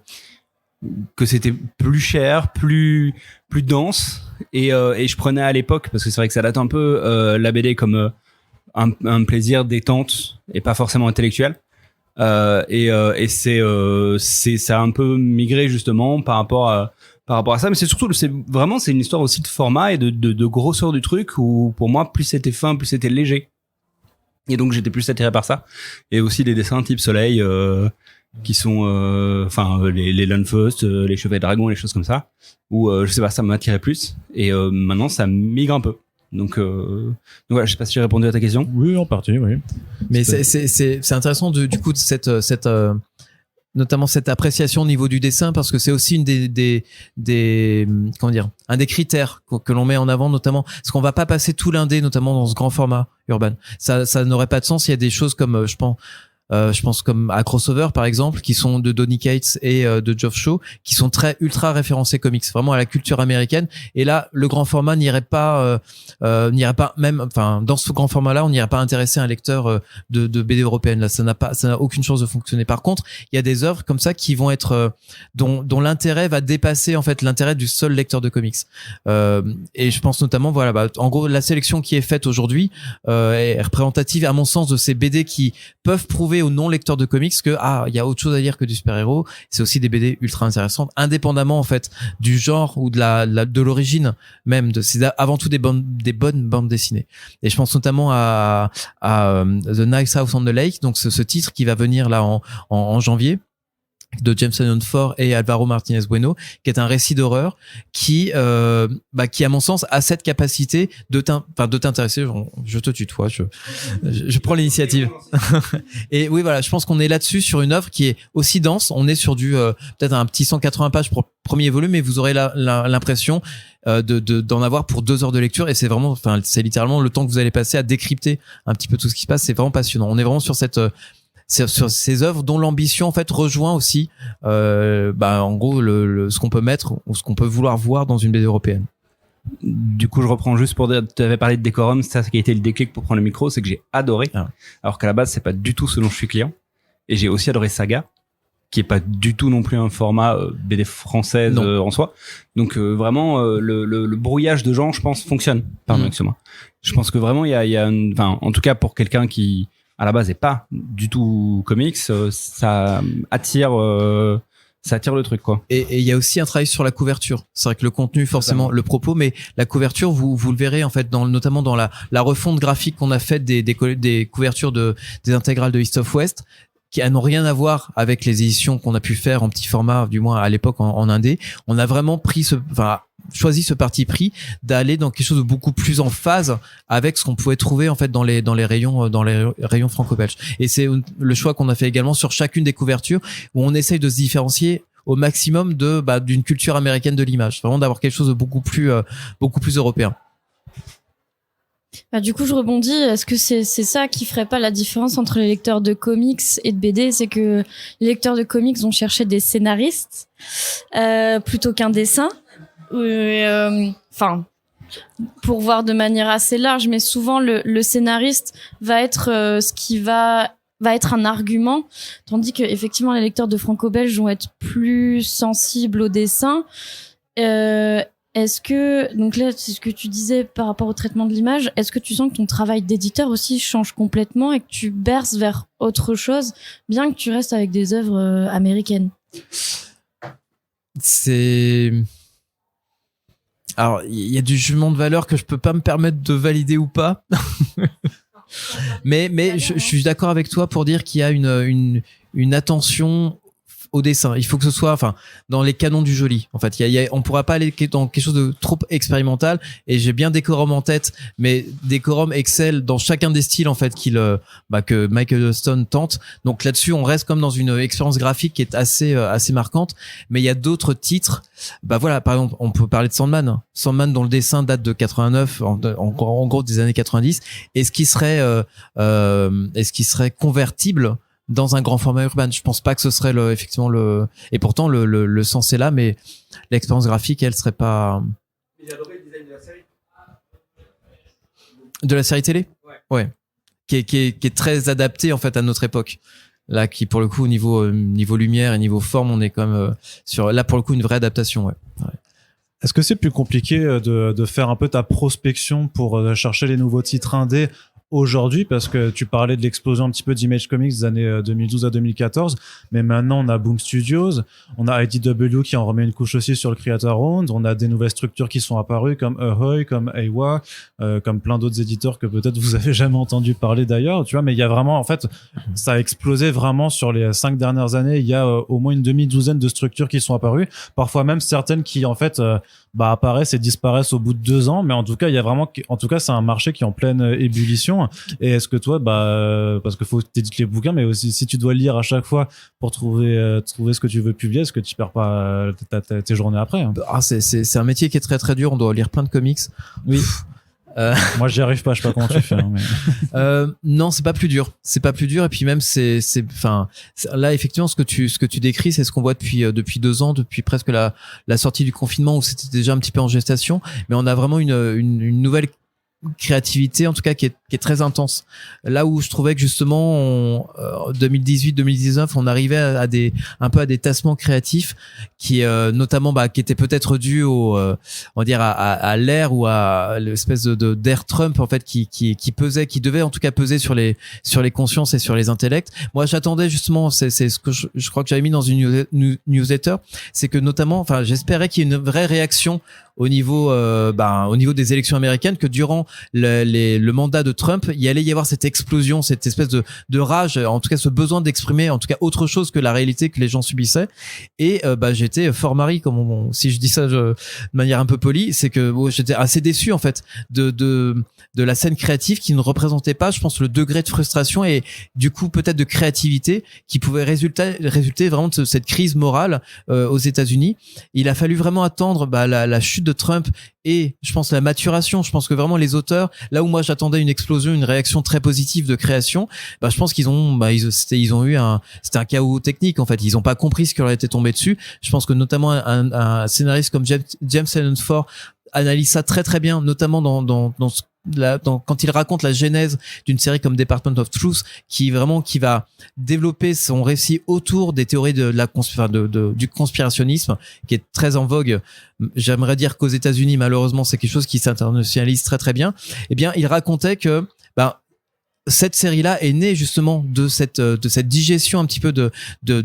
que c'était plus cher, plus dense. Et je prenais à l'époque, parce que c'est vrai que ça date un peu, la BD comme un plaisir détente et pas forcément intellectuel. Et ça a un peu migré justement par rapport à ça, mais c'est surtout c'est une histoire aussi de format et de grosseur du truc où pour moi plus c'était fin, plus c'était léger, et donc j'étais plus attiré par ça, et aussi des dessins type Soleil qui sont les Lunfust, les Chevaliers Dragons, les choses comme ça, où je sais pas, ça m'attirait plus, et maintenant ça migre un peu. Donc voilà, je sais pas si j'ai répondu à ta question. Oui, en partie, oui. Mais c'est intéressant du coup de cette notamment cette appréciation au niveau du dessin, parce que c'est aussi une des comment dire, un des critères que l'on met en avant, notamment parce qu'on va pas passer tout l'indé, notamment dans ce grand format Urban. Ça n'aurait pas de sens. Il y a des choses comme je pense comme à Crossover par exemple, qui sont de Donny Cates et de Geoff Shaw, qui sont très ultra référencés comics, vraiment à la culture américaine. Et là, le grand format n'irait pas même, enfin dans ce grand format-là, on n'irait pas intéresser un lecteur de BD européenne. Là, ça n'a aucune chance de fonctionner. Par contre, il y a des œuvres comme ça qui vont être dont l'intérêt va dépasser en fait l'intérêt du seul lecteur de comics. Et je pense notamment, en gros, la sélection qui est faite aujourd'hui est représentative, à mon sens, de ces BD qui peuvent prouver aux non-lecteurs de comics que il y a autre chose à lire que du super-héros. C'est aussi des BD ultra intéressantes, indépendamment en fait du genre ou de l'origine même. C'est avant tout des bonnes bandes dessinées. Et je pense notamment à The Nice House on the Lake, donc ce titre qui va venir là en janvier, de James Newton Ford et Alvaro Martinez Bueno, qui est un récit d'horreur qui à mon sens a cette capacité de t'intéresser. Je te tutoie, je prends l'initiative. Et oui, voilà, je pense qu'on est là-dessus sur une œuvre qui est aussi dense. On est sur du peut-être un petit 180 pages pour le premier volume, et vous aurez l'impression d'en avoir pour 2 heures de lecture, et c'est littéralement le temps que vous allez passer à décrypter un petit peu tout ce qui se passe. C'est vraiment passionnant. On est vraiment sur sur ces œuvres dont l'ambition en fait rejoint aussi en gros ce qu'on peut mettre ou ce qu'on peut vouloir voir dans une BD européenne. Du coup, je reprends juste pour dire, tu avais parlé de décorum, c'est ça qui a été le déclic pour prendre le micro, c'est que j'ai adoré, alors qu'à la base c'est pas du tout ce dont je suis client, et j'ai aussi adoré Saga, qui est pas du tout non plus un format BD française en soi. Donc vraiment le brouillage de genres, je pense, fonctionne. Pardon, excuse-moi. Je pense que vraiment il y a en tout cas pour quelqu'un qui à la base est pas du tout comics, ça attire le truc, quoi. Et il y a aussi un travail sur la couverture. C'est vrai que le contenu, forcément, le propos, mais la couverture, vous le verrez en fait notamment dans la refonte graphique qu'on a faite des couvertures des intégrales de East of West, qui n'ont rien à voir avec les éditions qu'on a pu faire en petit format, du moins à l'époque en indé. On a vraiment choisi ce parti pris d'aller dans quelque chose de beaucoup plus en phase avec ce qu'on pouvait trouver en fait dans les rayons franco-belges. Et c'est le choix qu'on a fait également sur chacune des couvertures, où on essaye de se différencier au maximum d'une culture américaine de l'image, vraiment d'avoir quelque chose de beaucoup plus européen. Du coup, je rebondis. Est-ce que c'est ça qui ferait pas la différence entre les lecteurs de comics et de BD? C'est que les lecteurs de comics vont chercher des scénaristes plutôt qu'un dessin. Pour voir de manière assez large, mais souvent le scénariste va être ce qui va être un argument, tandis que effectivement les lecteurs de franco-belge vont être plus sensibles au dessin. Est-ce que, donc là, c'est ce que tu disais par rapport au traitement de l'image, est-ce que tu sens que ton travail d'éditeur aussi change complètement et que tu berces vers autre chose, bien que tu restes avec des œuvres américaines? Alors, il y a du jugement de valeur que je peux pas me permettre de valider ou pas. mais je suis d'accord avec toi pour dire qu'il y a une attention au dessin. Il faut que ce soit, dans les canons du joli. En fait, on pourra pas aller dans quelque chose de trop expérimental. Et j'ai bien Décorum en tête, mais Décorum excelle dans chacun des styles en fait que Michael Huston tente. Donc là-dessus, on reste comme dans une expérience graphique qui est assez marquante. Mais il y a d'autres titres. Par exemple, on peut parler de Sandman. Sandman dont le dessin date de 89, en gros des années 90. Est-ce qu'il serait convertible dans un grand format urbain? Je pense pas que ce serait et pourtant le sens est là, mais l'expérience graphique, elle serait pas. J'ai adoré le design de la série. De la série télé? Ouais. Qui est très adapté en fait à notre époque. Là, qui pour le coup au niveau lumière et niveau forme, on est quand même là pour le coup une vraie adaptation. Ouais. Est-ce que c'est plus compliqué de faire un peu ta prospection pour chercher les nouveaux titres indés aujourd'hui, parce que tu parlais de l'explosion un petit peu d'Image Comics des années 2012 à 2014, mais maintenant on a Boom Studios, on a IDW qui en remet une couche aussi sur le Creator Round, on a des nouvelles structures qui sont apparues comme Ahoy, comme Aiwa, comme plein d'autres éditeurs que peut-être vous avez jamais entendu parler d'ailleurs, tu vois, mais il y a vraiment, en fait, ça a explosé vraiment sur les 5 dernières années, il y a au moins une demi-douzaine de structures qui sont apparues, parfois même certaines qui en fait apparaissent et disparaissent au bout de 2 ans, mais en tout cas il y a vraiment, c'est un marché qui est en pleine ébullition. Et est-ce que toi, parce qu'il faut que tu édites les bouquins, mais aussi si tu dois lire à chaque fois pour trouver ce que tu veux publier, est-ce que tu perds pas tes journées après, hein? C'est un métier qui est très très dur, on doit lire plein de comics. Oui. Moi j'y arrive pas, je sais pas comment tu fais, hein, mais... non, c'est pas plus dur, et puis même là effectivement ce que tu décris, c'est ce qu'on voit depuis 2 ans, depuis presque la sortie du confinement où c'était déjà un petit peu en gestation, mais on a vraiment une nouvelle créativité en tout cas qui est très intense. Là où je trouvais que justement 2018-2019 on arrivait à des tassements créatifs qui notamment qui étaient peut-être dus au on va dire à l'ère ou à l'espèce d'ère Trump en fait qui pesait, qui devait en tout cas peser sur les consciences et sur les intellects. Moi j'attendais justement, c'est ce que je crois que j'avais mis dans une newsletter, c'est que notamment j'espérais qu'il y ait une vraie réaction au niveau des élections américaines, que durant le mandat de Trump, il y allait y avoir cette explosion, cette espèce de rage, en tout cas ce besoin d'exprimer en tout cas autre chose que la réalité que les gens subissaient. Et j'étais fort mari, si je dis ça de manière un peu polie, c'est que j'étais assez déçu en fait de la scène créative qui ne représentait pas, je pense, le degré de frustration et du coup peut-être de créativité qui pouvait résulter vraiment de cette crise morale aux États-Unis. Il a fallu vraiment attendre la chute de Trump et je pense la maturation. Je pense que vraiment les auteurs, là où moi j'attendais une explosion, une réaction très positive de création, je pense qu'ils ont c'était un chaos technique en fait. Ils ont pas compris ce qui leur était tombé dessus. Je pense que notamment un scénariste comme James Tynion Ford analyse ça très très bien, notamment quand il raconte la genèse d'une série comme Department of Truth, qui va développer son récit autour des théories du conspirationnisme, qui est très en vogue. J'aimerais dire qu'aux États-Unis, malheureusement, c'est quelque chose qui s'internationalise très très bien. Eh bien, il racontait que cette série-là est née justement de cette digestion un petit peu de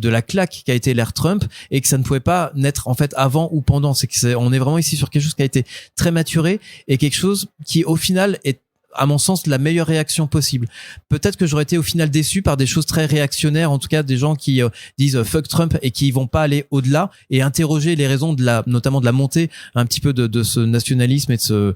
la claque qui a été l'ère Trump et que ça ne pouvait pas naître en fait avant ou pendant. On est vraiment ici sur quelque chose qui a été très maturé et quelque chose qui au final est à mon sens la meilleure réaction possible. Peut-être que j'aurais été au final déçu par des choses très réactionnaires, en tout cas des gens qui disent fuck Trump et qui vont pas aller au-delà et interroger les raisons notamment de la montée un petit peu de ce nationalisme et de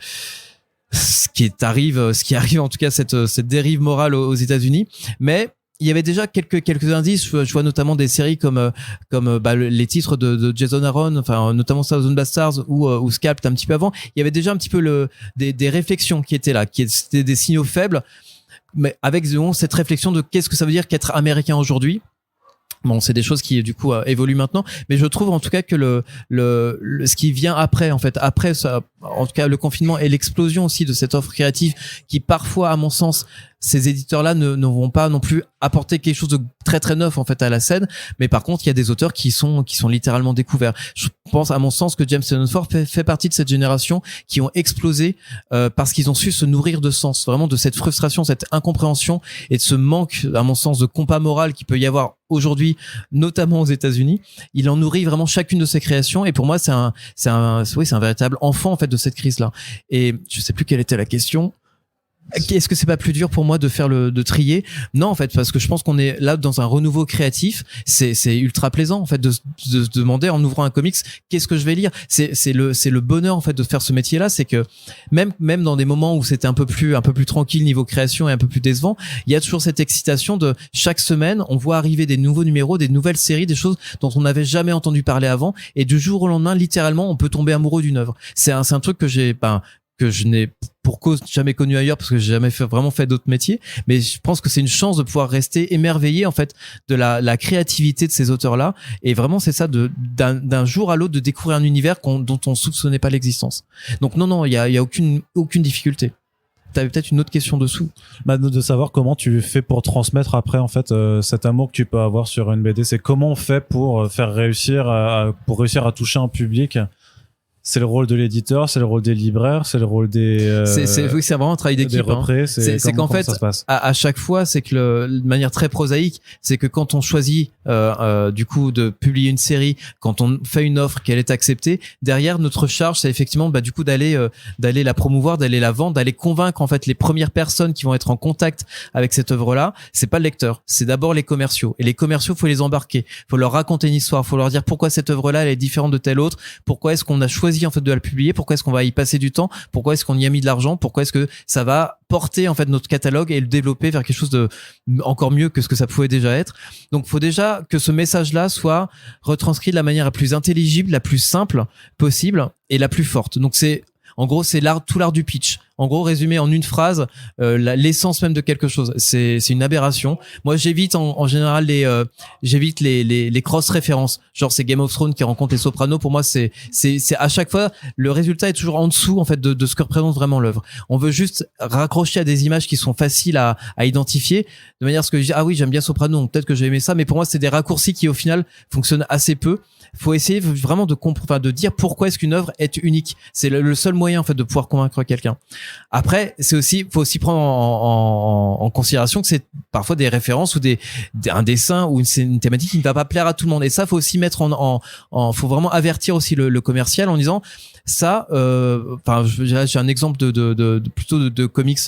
ce qui arrive en tout cas cette dérive morale aux États-Unis. Mais il y avait déjà quelques indices. Je vois notamment des séries comme les titres de Jason Aaron, enfin notamment Thousand Bastards ou Scalped un petit peu avant. Il y avait déjà un petit peu des réflexions qui étaient là, qui étaient des signaux faibles, mais avec cette réflexion de qu'est-ce que ça veut dire qu'être américain aujourd'hui. Bon, c'est des choses qui du coup évoluent maintenant, mais je trouve en tout cas que ce qui vient après ça, en tout cas le confinement et l'explosion aussi de cette offre créative qui parfois, à mon sens, ces éditeurs-là ne vont pas non plus apporter quelque chose de très très neuf en fait à la scène, mais par contre il y a des auteurs qui sont littéralement découverts. Je pense à mon sens que James Tynion Ford fait partie de cette génération qui ont explosé parce qu'ils ont su se nourrir de sens, vraiment de cette frustration, cette incompréhension et de ce manque, à mon sens, de compas moral qui peut y avoir aujourd'hui, notamment aux États-Unis. Il en nourrit vraiment chacune de ses créations et pour moi c'est un véritable enfant en fait de cette crise-là. Et je sais plus quelle était la question. Est-ce que c'est pas plus dur pour moi de trier? Non, en fait, parce que je pense qu'on est là dans un renouveau créatif. C'est ultra plaisant, en fait, de se demander en ouvrant un comics, qu'est-ce que je vais lire? C'est le bonheur, en fait, de faire ce métier-là. C'est que même dans des moments où c'était un peu plus tranquille niveau création et un peu plus décevant, il y a toujours cette excitation de chaque semaine, on voit arriver des nouveaux numéros, des nouvelles séries, des choses dont on n'avait jamais entendu parler avant. Et du jour au lendemain, littéralement, on peut tomber amoureux d'une œuvre. C'est un truc que je n'ai pour cause jamais connu ailleurs parce que j'ai jamais vraiment fait d'autres métiers, mais je pense que c'est une chance de pouvoir rester émerveillé en fait de la créativité de ces auteurs-là et vraiment c'est ça d'un jour à l'autre de découvrir un univers dont on soupçonnait pas l'existence. Donc non, il y a aucune difficulté. T'avais peut-être une autre question dessous. De savoir comment tu fais pour transmettre après en fait cet amour que tu peux avoir sur une BD. C'est comment on fait pour réussir à toucher un public. C'est le rôle de l'éditeur, c'est le rôle des libraires, c'est le rôle des. C'est vraiment un travail d'équipe. C'est qu'en fait, à chaque fois, c'est que de manière très prosaïque, c'est que quand on choisit du coup de publier une série, quand on fait une offre, qu'elle est acceptée, derrière notre charge, c'est effectivement du coup d'aller la promouvoir, d'aller la vendre, d'aller convaincre en fait les premières personnes qui vont être en contact avec cette œuvre-là. C'est pas le lecteur, c'est d'abord les commerciaux. Et les commerciaux, faut les embarquer, faut leur raconter une histoire, faut leur dire pourquoi cette œuvre-là elle est différente de telle autre, pourquoi est-ce qu'on a choisi en fait de la publier, pourquoi est-ce qu'on va y passer du temps, pourquoi est-ce qu'on y a mis de l'argent, pourquoi est-ce que ça va porter en fait notre catalogue et le développer vers quelque chose de encore mieux que ce que ça pouvait déjà être. Donc faut déjà que ce message-là soit retranscrit de la manière la plus intelligible, la plus simple possible et la plus forte. Donc en gros, c'est tout l'art du pitch. En gros, résumé en une phrase, l'essence même de quelque chose. C'est une aberration. Moi, j'évite en général les cross-références. Genre, c'est Game of Thrones qui rencontre les Sopranos. Pour moi, c'est à chaque fois, le résultat est toujours en dessous, en fait, de ce que représente vraiment l'œuvre. On veut juste raccrocher à des images qui sont faciles à identifier, de manière à ce que je dis, ah oui, j'aime bien Sopranos, donc peut-être que j'ai aimé ça, mais pour moi, c'est des raccourcis qui, au final, fonctionnent assez peu. Faut essayer vraiment de dire pourquoi est-ce qu'une œuvre est unique. C'est le seul moyen en fait de pouvoir convaincre quelqu'un. Après, faut aussi prendre en considération que c'est parfois des références ou un dessin ou une thématique qui ne va pas plaire à tout le monde. Et ça, faut aussi mettre faut vraiment avertir aussi le commercial en disant ça. J'ai un exemple plutôt de comics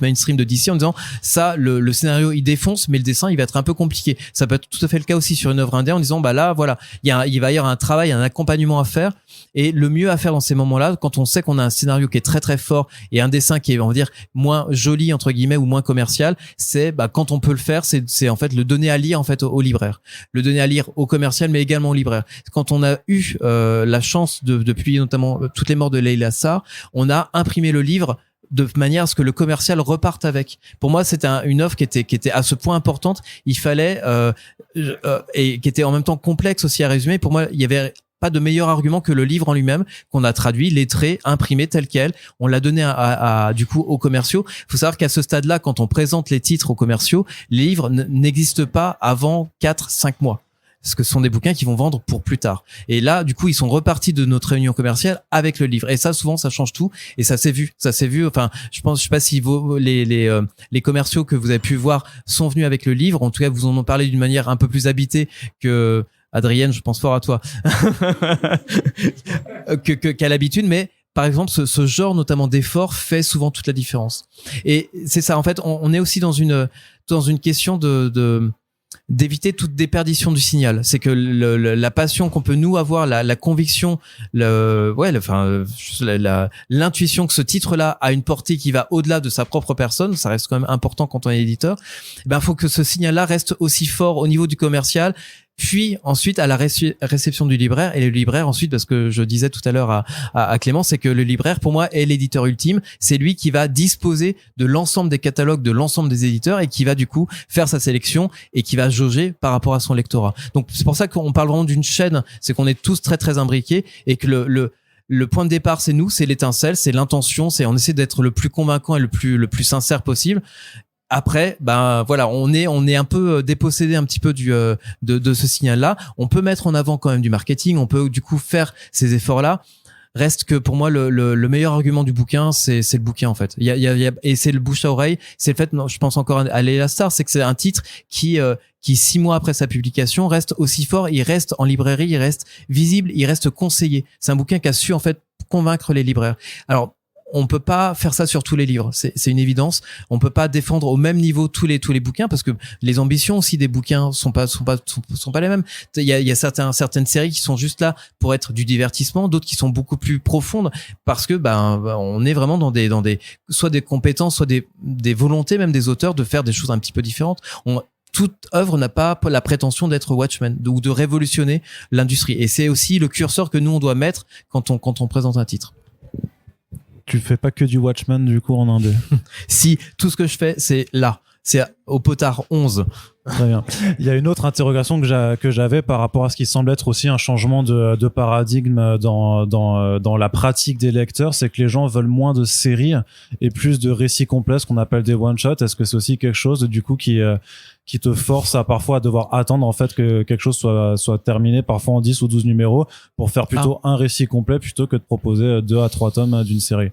mainstream de DC en disant ça, le scénario il défonce, mais le dessin il va être un peu compliqué. Ça peut être tout à fait le cas aussi sur une œuvre indé en disant là voilà, il va y avoir un travail, un accompagnement à faire. Et le mieux à faire dans ces moments-là, quand on sait qu'on a un scénario qui est très très fort et un dessin qui est, on va dire, moins joli entre guillemets ou moins commercial, c'est quand on peut le faire, c'est en fait le donner à lire en fait au libraire, le donner à lire au commercial, mais également au libraire. Quand on a eu la chance de publier notamment Toutes les morts de Leila Sarr, on a imprimé le livre de manière à ce que le commercial reparte avec. Pour moi, c'était une offre qui était à ce point importante. Il fallait et qui était en même temps complexe aussi à résumer. Pour moi, il y avait pas de meilleur argument que le livre en lui-même qu'on a traduit, lettré, imprimé tel quel. On l'a donné du coup aux commerciaux. Il faut savoir qu'à ce stade-là, quand on présente les titres aux commerciaux, les livres n'existent pas avant 4-5 mois. Parce que ce sont des bouquins qui vont vendre pour plus tard. Et là, du coup, ils sont repartis de notre réunion commerciale avec le livre. Et ça, souvent, ça change tout. Et ça s'est vu. Enfin, je sais pas si les commerciaux que vous avez pu voir sont venus avec le livre. En tout cas, vous en ont parlé d'une manière un peu plus habitée que Adrienne. Je pense fort à toi. qu'à l'habitude, mais par exemple, ce genre notamment d'effort fait souvent toute la différence. Et c'est ça. En fait, on est aussi dans une question d'éviter toute déperdition du signal. C'est que la passion qu'on peut nous avoir, la conviction, l'intuition que ce titre-là a une portée qui va au-delà de sa propre personne, ça reste quand même important quand on est éditeur. Faut que ce signal-là reste aussi fort au niveau du commercial, puis ensuite à la réception du libraire. Et le libraire ensuite, parce que je disais tout à l'heure à Clément, c'est que le libraire pour moi est l'éditeur ultime. C'est lui qui va disposer de l'ensemble des catalogues de l'ensemble des éditeurs et qui va du coup faire sa sélection et qui va jauger par rapport à son lectorat. Donc c'est pour ça qu'on parle vraiment d'une chaîne, c'est qu'on est tous très très imbriqués et que le point de départ c'est nous, c'est l'étincelle, c'est l'intention, c'est on essaie d'être le plus convaincant et le plus sincère possible. Après, voilà, on est un peu dépossédé un petit peu de ce signal-là. On peut mettre en avant quand même du marketing. On peut du coup faire ces efforts-là. Reste que pour moi le meilleur argument du bouquin, c'est le bouquin en fait. Et c'est le bouche à oreille. C'est le fait, je pense encore à Leila Sarr, c'est que c'est un titre qui 6 mois après sa publication reste aussi fort. Il reste en librairie, il reste visible, il reste conseillé. C'est un bouquin qui a su en fait convaincre les libraires. Alors on peut pas faire ça sur tous les livres, c'est une évidence. On peut pas défendre au même niveau tous les bouquins parce que les ambitions aussi des bouquins sont pas les mêmes. Il y a certaines séries qui sont juste là pour être du divertissement, d'autres qui sont beaucoup plus profondes parce que on est vraiment dans des soit des compétences, soit des volontés même des auteurs de faire des choses un petit peu différentes. Toute œuvre n'a pas la prétention d'être Watchmen ou de révolutionner l'industrie. Et c'est aussi le curseur que nous on doit mettre quand on présente un titre. Tu fais pas que du Watchmen du coup en indé? Si, tout ce que je fais, c'est au potard 11. Très bien. Il y a une autre interrogation que j'avais par rapport à ce qui semble être aussi un changement de paradigme dans la pratique des lecteurs, c'est que les gens veulent moins de séries et plus de récits complets, ce qu'on appelle des one-shots. Est-ce que c'est aussi quelque chose du coup qui te force à parfois à devoir attendre en fait que quelque chose soit terminé, parfois en 10 ou 12 numéros, pour faire plutôt un récit complet plutôt que de proposer 2 à 3 tomes d'une série?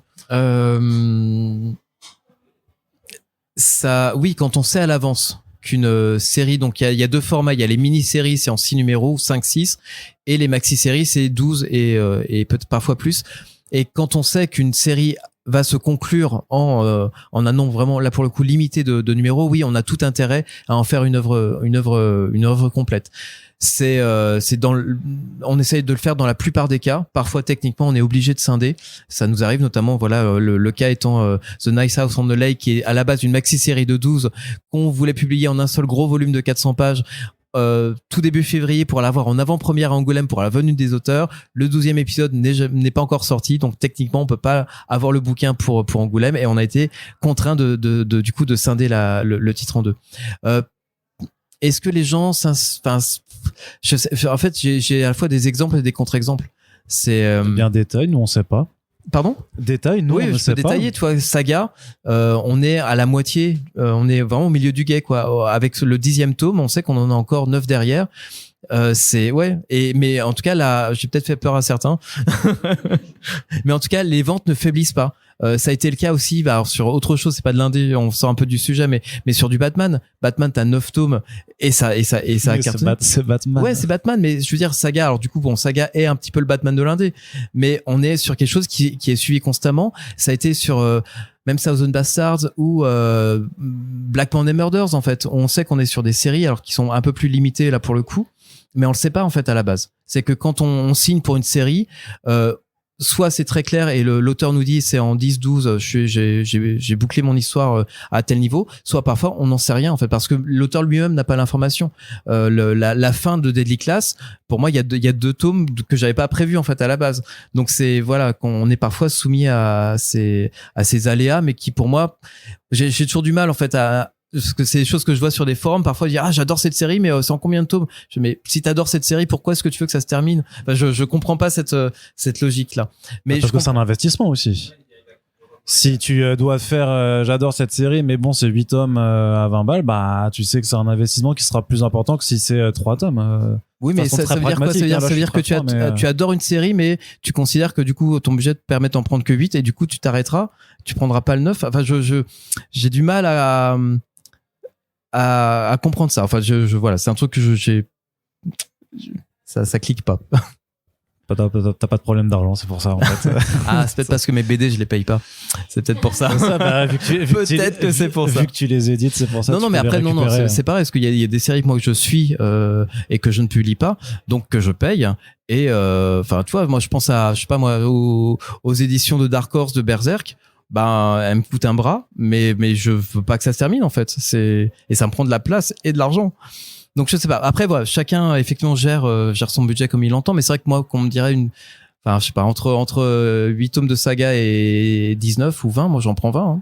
Ça, oui, quand on sait à l'avance qu'une série, donc il y a 2 formats, il y a les mini-séries, c'est en 6 numéros, 5-6, et les maxi-séries, c'est 12 et peut-être parfois plus. Et quand on sait qu'une série va se conclure en un nombre vraiment là pour le coup limité de numéros, oui, on a tout intérêt à en faire une œuvre complète. On essaye de le faire dans la plupart des cas. Parfois, techniquement, on est obligé de scinder. Ça nous arrive notamment, voilà, le cas étant The Nice House on the Lake, qui est à la base une maxi-série de 12 qu'on voulait publier en un seul gros volume de 400 pages. Tout début février pour l'avoir en avant-première à Angoulême pour la venue des auteurs. Le 12e épisode n'est pas encore sorti, donc techniquement on peut pas avoir le bouquin pour Angoulême et on a été contraint du coup de scinder le titre en 2. Est-ce que les gens en fait j'ai à la fois des exemples et des contre-exemples. C'est bien détail, nous on sait pas. Pardon? Détail, nous, oui, on ne sait pas. Détailler, tu vois, Saga, on est à la moitié, on est vraiment au milieu du guet, quoi. Avec le 10e tome, on sait qu'on en a encore 9 derrière. Mais en tout cas, là, j'ai peut-être fait peur à certains. Mais en tout cas, les ventes ne faiblissent pas. Ça a été le cas aussi, alors sur autre chose, c'est pas de l'indé, on sort un peu du sujet, mais sur du Batman, t'as 9 tomes et ça a cartonné. C'est Batman. Ouais, c'est Batman, mais je veux dire, Saga, alors du coup, Saga est un petit peu le Batman de l'indé, mais on est sur quelque chose qui est suivi constamment. Ça a été sur, même Thousand Bastards ou Black Monday Murders, en fait. On sait qu'on est sur des séries, alors qui sont un peu plus limitées, là, pour le coup, mais on le sait pas, en fait, à la base. C'est que quand on signe pour une série, soit c'est très clair et l'auteur nous dit c'est en 10-12 j'ai bouclé mon histoire à tel niveau, soit parfois on n'en sait rien en fait parce que l'auteur lui-même n'a pas l'information. La fin de Deadly Class, pour moi il y a 2 tomes que j'avais pas prévu en fait à la base. Donc c'est voilà qu'on est parfois soumis à ces aléas, mais qui pour moi j'ai toujours du mal en fait parce que c'est des choses que je vois sur des forums parfois dire j'adore cette série mais c'est en combien de tomes, mais si t'adores cette série pourquoi est-ce que tu veux que ça se termine, enfin, je comprends pas cette logique là, mais parce que c'est un investissement aussi. Si tu dois faire j'adore cette série mais bon c'est 8 tomes à 20 balles, bah tu sais que c'est un investissement qui sera plus important que si c'est 3 tomes. Oui, mais ça veut dire quoi? Ça veut dire que tu adores une série, mais tu considères que du coup ton budget te permet d'en prendre que 8 et du coup tu t'arrêteras, tu prendras pas le 9. Enfin, j'ai du mal à comprendre ça. Enfin, voilà, c'est un truc que ça clique pas. T'as pas de problème d'argent, c'est pour ça en fait. C'est peut-être parce que mes BD je les paye pas. C'est peut-être pour ça. Peut-être que c'est pour ça. Vu que tu les édites, c'est pour ça. Non, mais après non, c'est pareil parce qu'il y a des séries que moi que je suis et que je ne publie pas, donc que je paye. Et enfin, tu vois, moi je pense à, je sais pas moi, aux éditions de Dark Horse de Berserk. Elle me coûte un bras, mais je veux pas que ça se termine en fait. Et ça me prend de la place et de l'argent. Donc je sais pas. Après voilà, chacun effectivement gère son budget comme il l'entend, mais c'est vrai que moi, qu'on me dirait enfin je sais pas, entre 8 tomes de Saga et 19 ou 20, moi j'en prends 20. Hein.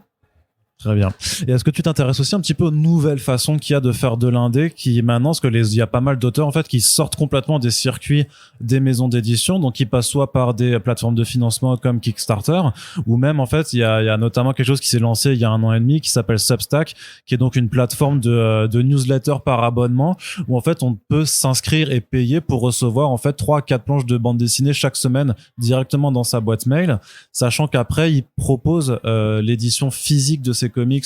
Très bien. Et est-ce que tu t'intéresses aussi un petit peu aux nouvelles façons qu'il y a de faire de l'indé, qui maintenant, parce que il y a pas mal d'auteurs en fait qui sortent complètement des circuits des maisons d'édition, donc qui passent soit par des plateformes de financement comme Kickstarter, ou même en fait il y a notamment quelque chose qui s'est lancé il y a 1 an et demi qui s'appelle Substack, qui est donc une plateforme de newsletter par abonnement où en fait on peut s'inscrire et payer pour recevoir en fait 3-4 planches de bande dessinée chaque semaine directement dans sa boîte mail, sachant qu'après il propose l'édition physique de ces comics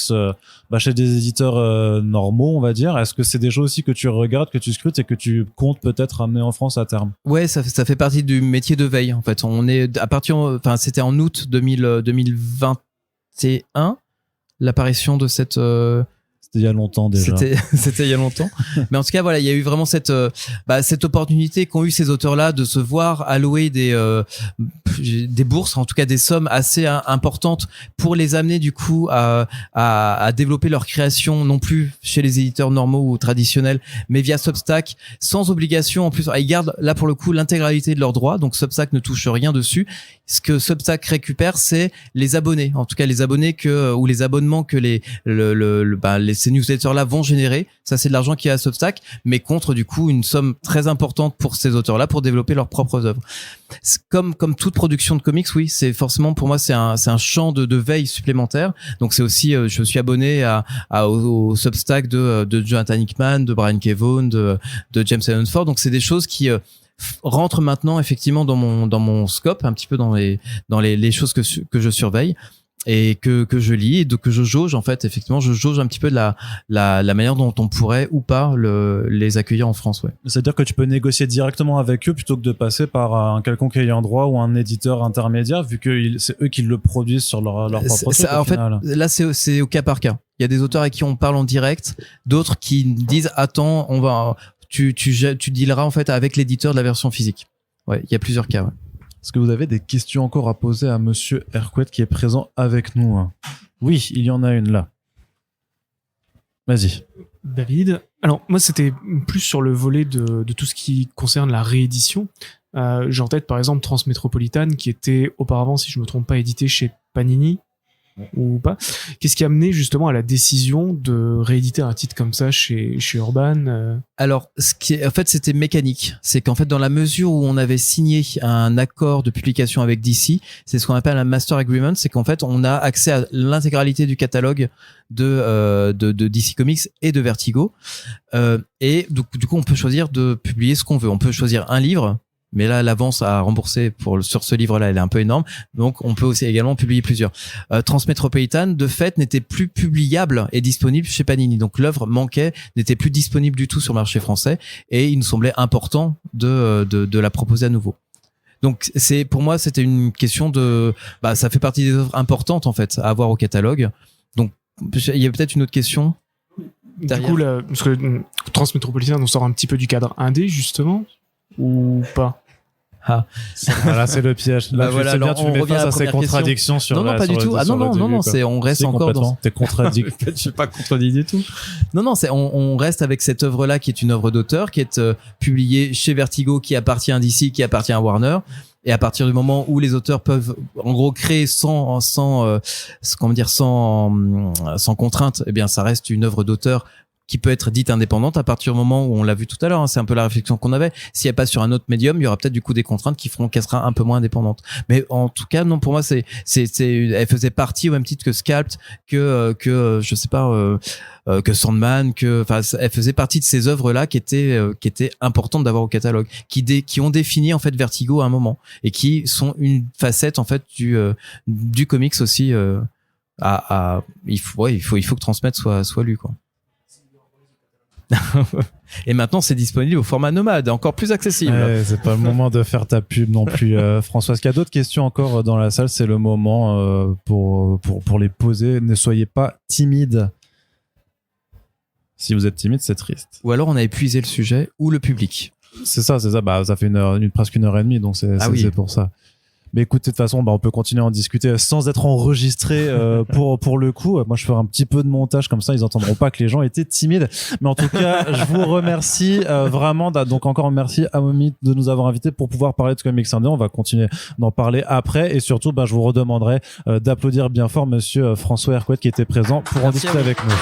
chez des éditeurs normaux, on va dire. Est-ce que c'est des choses aussi que tu regardes, que tu scrutes et que tu comptes peut-être ramener en France à terme? Ouais, ça fait partie du métier de veille en fait. On est c'était en août 2021 l'apparition de cette C'était il y a longtemps déjà. C'était il y a longtemps. Mais en tout cas, voilà, il y a eu vraiment cette opportunité qu'ont eu ces auteurs-là de se voir allouer des bourses, en tout cas des sommes assez importantes pour les amener du coup à développer leur création, non plus chez les éditeurs normaux ou traditionnels, mais via Substack, sans obligation. En plus, ils gardent là pour le coup l'intégralité de leurs droits, donc Substack ne touche rien dessus. Ce que Substack récupère, c'est les abonnés, en tout cas les abonnés ou les abonnements que ces newsletters-là vont générer. Ça, c'est de l'argent qui est à Substack, mais contre du coup une somme très importante pour ces auteurs-là pour développer leurs propres œuvres. Comme toute production de comics, oui, c'est forcément pour moi c'est un champ de veille supplémentaire. Donc c'est aussi, je suis abonné au Substack de Jonathan Hickman, de Brian K. Vaughan, de James Allen Ford. Donc c'est des choses qui rentre maintenant effectivement dans mon scope, un petit peu dans les choses que je surveille et que je lis et que je jauge en fait. Effectivement, je jauge un petit peu de la manière dont on pourrait ou pas les accueillir en France. Ouais. C'est-à-dire que tu peux négocier directement avec eux plutôt que de passer par un quelconque ayant droit ou un éditeur intermédiaire, vu que c'est eux qui le produisent sur leur propre truc. En fait, là c'est au cas par cas. Il y a des auteurs avec qui on parle en direct, d'autres qui disent attends, tu dealeras en fait avec l'éditeur de la version physique. Ouais, il y a plusieurs cas. Ouais. Est-ce que vous avez des questions encore à poser à Monsieur Hercouet qui est présent avec nous? Oui, il y en a une là. Vas-y. David. Alors moi c'était plus sur le volet de tout ce qui concerne la réédition. J'ai en tête par exemple Transmétropolitane qui était auparavant, si je me trompe pas, édité chez Panini. Ou pas. Qu'est-ce qui a amené justement à la décision de rééditer un titre comme ça chez Urban? Alors, en fait, c'était mécanique. C'est qu'en fait, dans la mesure où on avait signé un accord de publication avec DC, c'est ce qu'on appelle un master agreement, c'est qu'en fait, on a accès à l'intégralité du catalogue de DC Comics et de Vertigo. Et du coup, on peut choisir de publier ce qu'on veut. On peut choisir un livre, mais là l'avance à rembourser sur ce livre-là, elle est un peu énorme. Donc on peut aussi également publier plusieurs. Transmétropolitan, de fait, n'était plus publiable et disponible chez Panini. Donc l'œuvre manquait, n'était plus disponible du tout sur le marché français, et il nous semblait important de la proposer à nouveau. Donc pour moi, c'était une question ça fait partie des œuvres importantes en fait à avoir au catalogue. Donc il y a peut-être une autre question. Derrière. Du coup, parce que Transmétropolitain, on sort un petit peu du cadre indé, justement, ou pas? Voilà, c'est le piège. Là, voilà, c'est bien, tu mets face à ces contradictions sur non, pas du tout. Ah non, on reste encore dans. T'es contradicté. Je suis pas contredit du tout. Non, on reste avec cette œuvre-là qui est une œuvre d'auteur, qui est publiée chez Vertigo, qui appartient à DC, qui appartient à Warner. Et à partir du moment où les auteurs peuvent, en gros, créer sans contrainte, eh bien, ça reste une œuvre d'auteur qui peut être dite indépendante à partir du moment où on l'a vu tout à l'heure. C'est un peu la réflexion qu'on avait. S'il n'y a pas sur un autre médium, il y aura peut-être du coup des contraintes qui feront qu'elle sera un peu moins indépendante. Mais en tout cas, non, pour moi, elle faisait partie au même titre que Sculpt, que je sais pas, que Sandman, elle faisait partie de ces œuvres-là qui étaient importantes d'avoir au catalogue, qui ont défini en fait Vertigo à un moment et qui sont une facette en fait du comics aussi. Il faut que Transmet soit lu, quoi. Et maintenant c'est disponible au format nomade, encore plus accessible. C'est pas le moment de faire ta pub non plus, François. Est-ce qu'il y a d'autres questions encore dans la salle? C'est le moment pour les poser. Ne soyez pas timide. Si vous êtes timide, c'est triste. Ou alors on a épuisé le sujet ou le public. C'est ça. Bah, ça fait presque 1h30, donc c'est pour ça. Mais écoutez, de toute façon, on peut continuer à en discuter sans être enregistré pour le coup. Moi, je ferai un petit peu de montage, comme ça, ils entendront pas que les gens étaient timides. Mais en tout cas, je vous remercie vraiment. Donc encore merci à Mommy de nous avoir invités pour pouvoir parler de Comics Indé. On va continuer d'en parler après. Et surtout, je vous redemanderai d'applaudir bien fort monsieur François Hercouet qui était présent pour en discuter avec nous.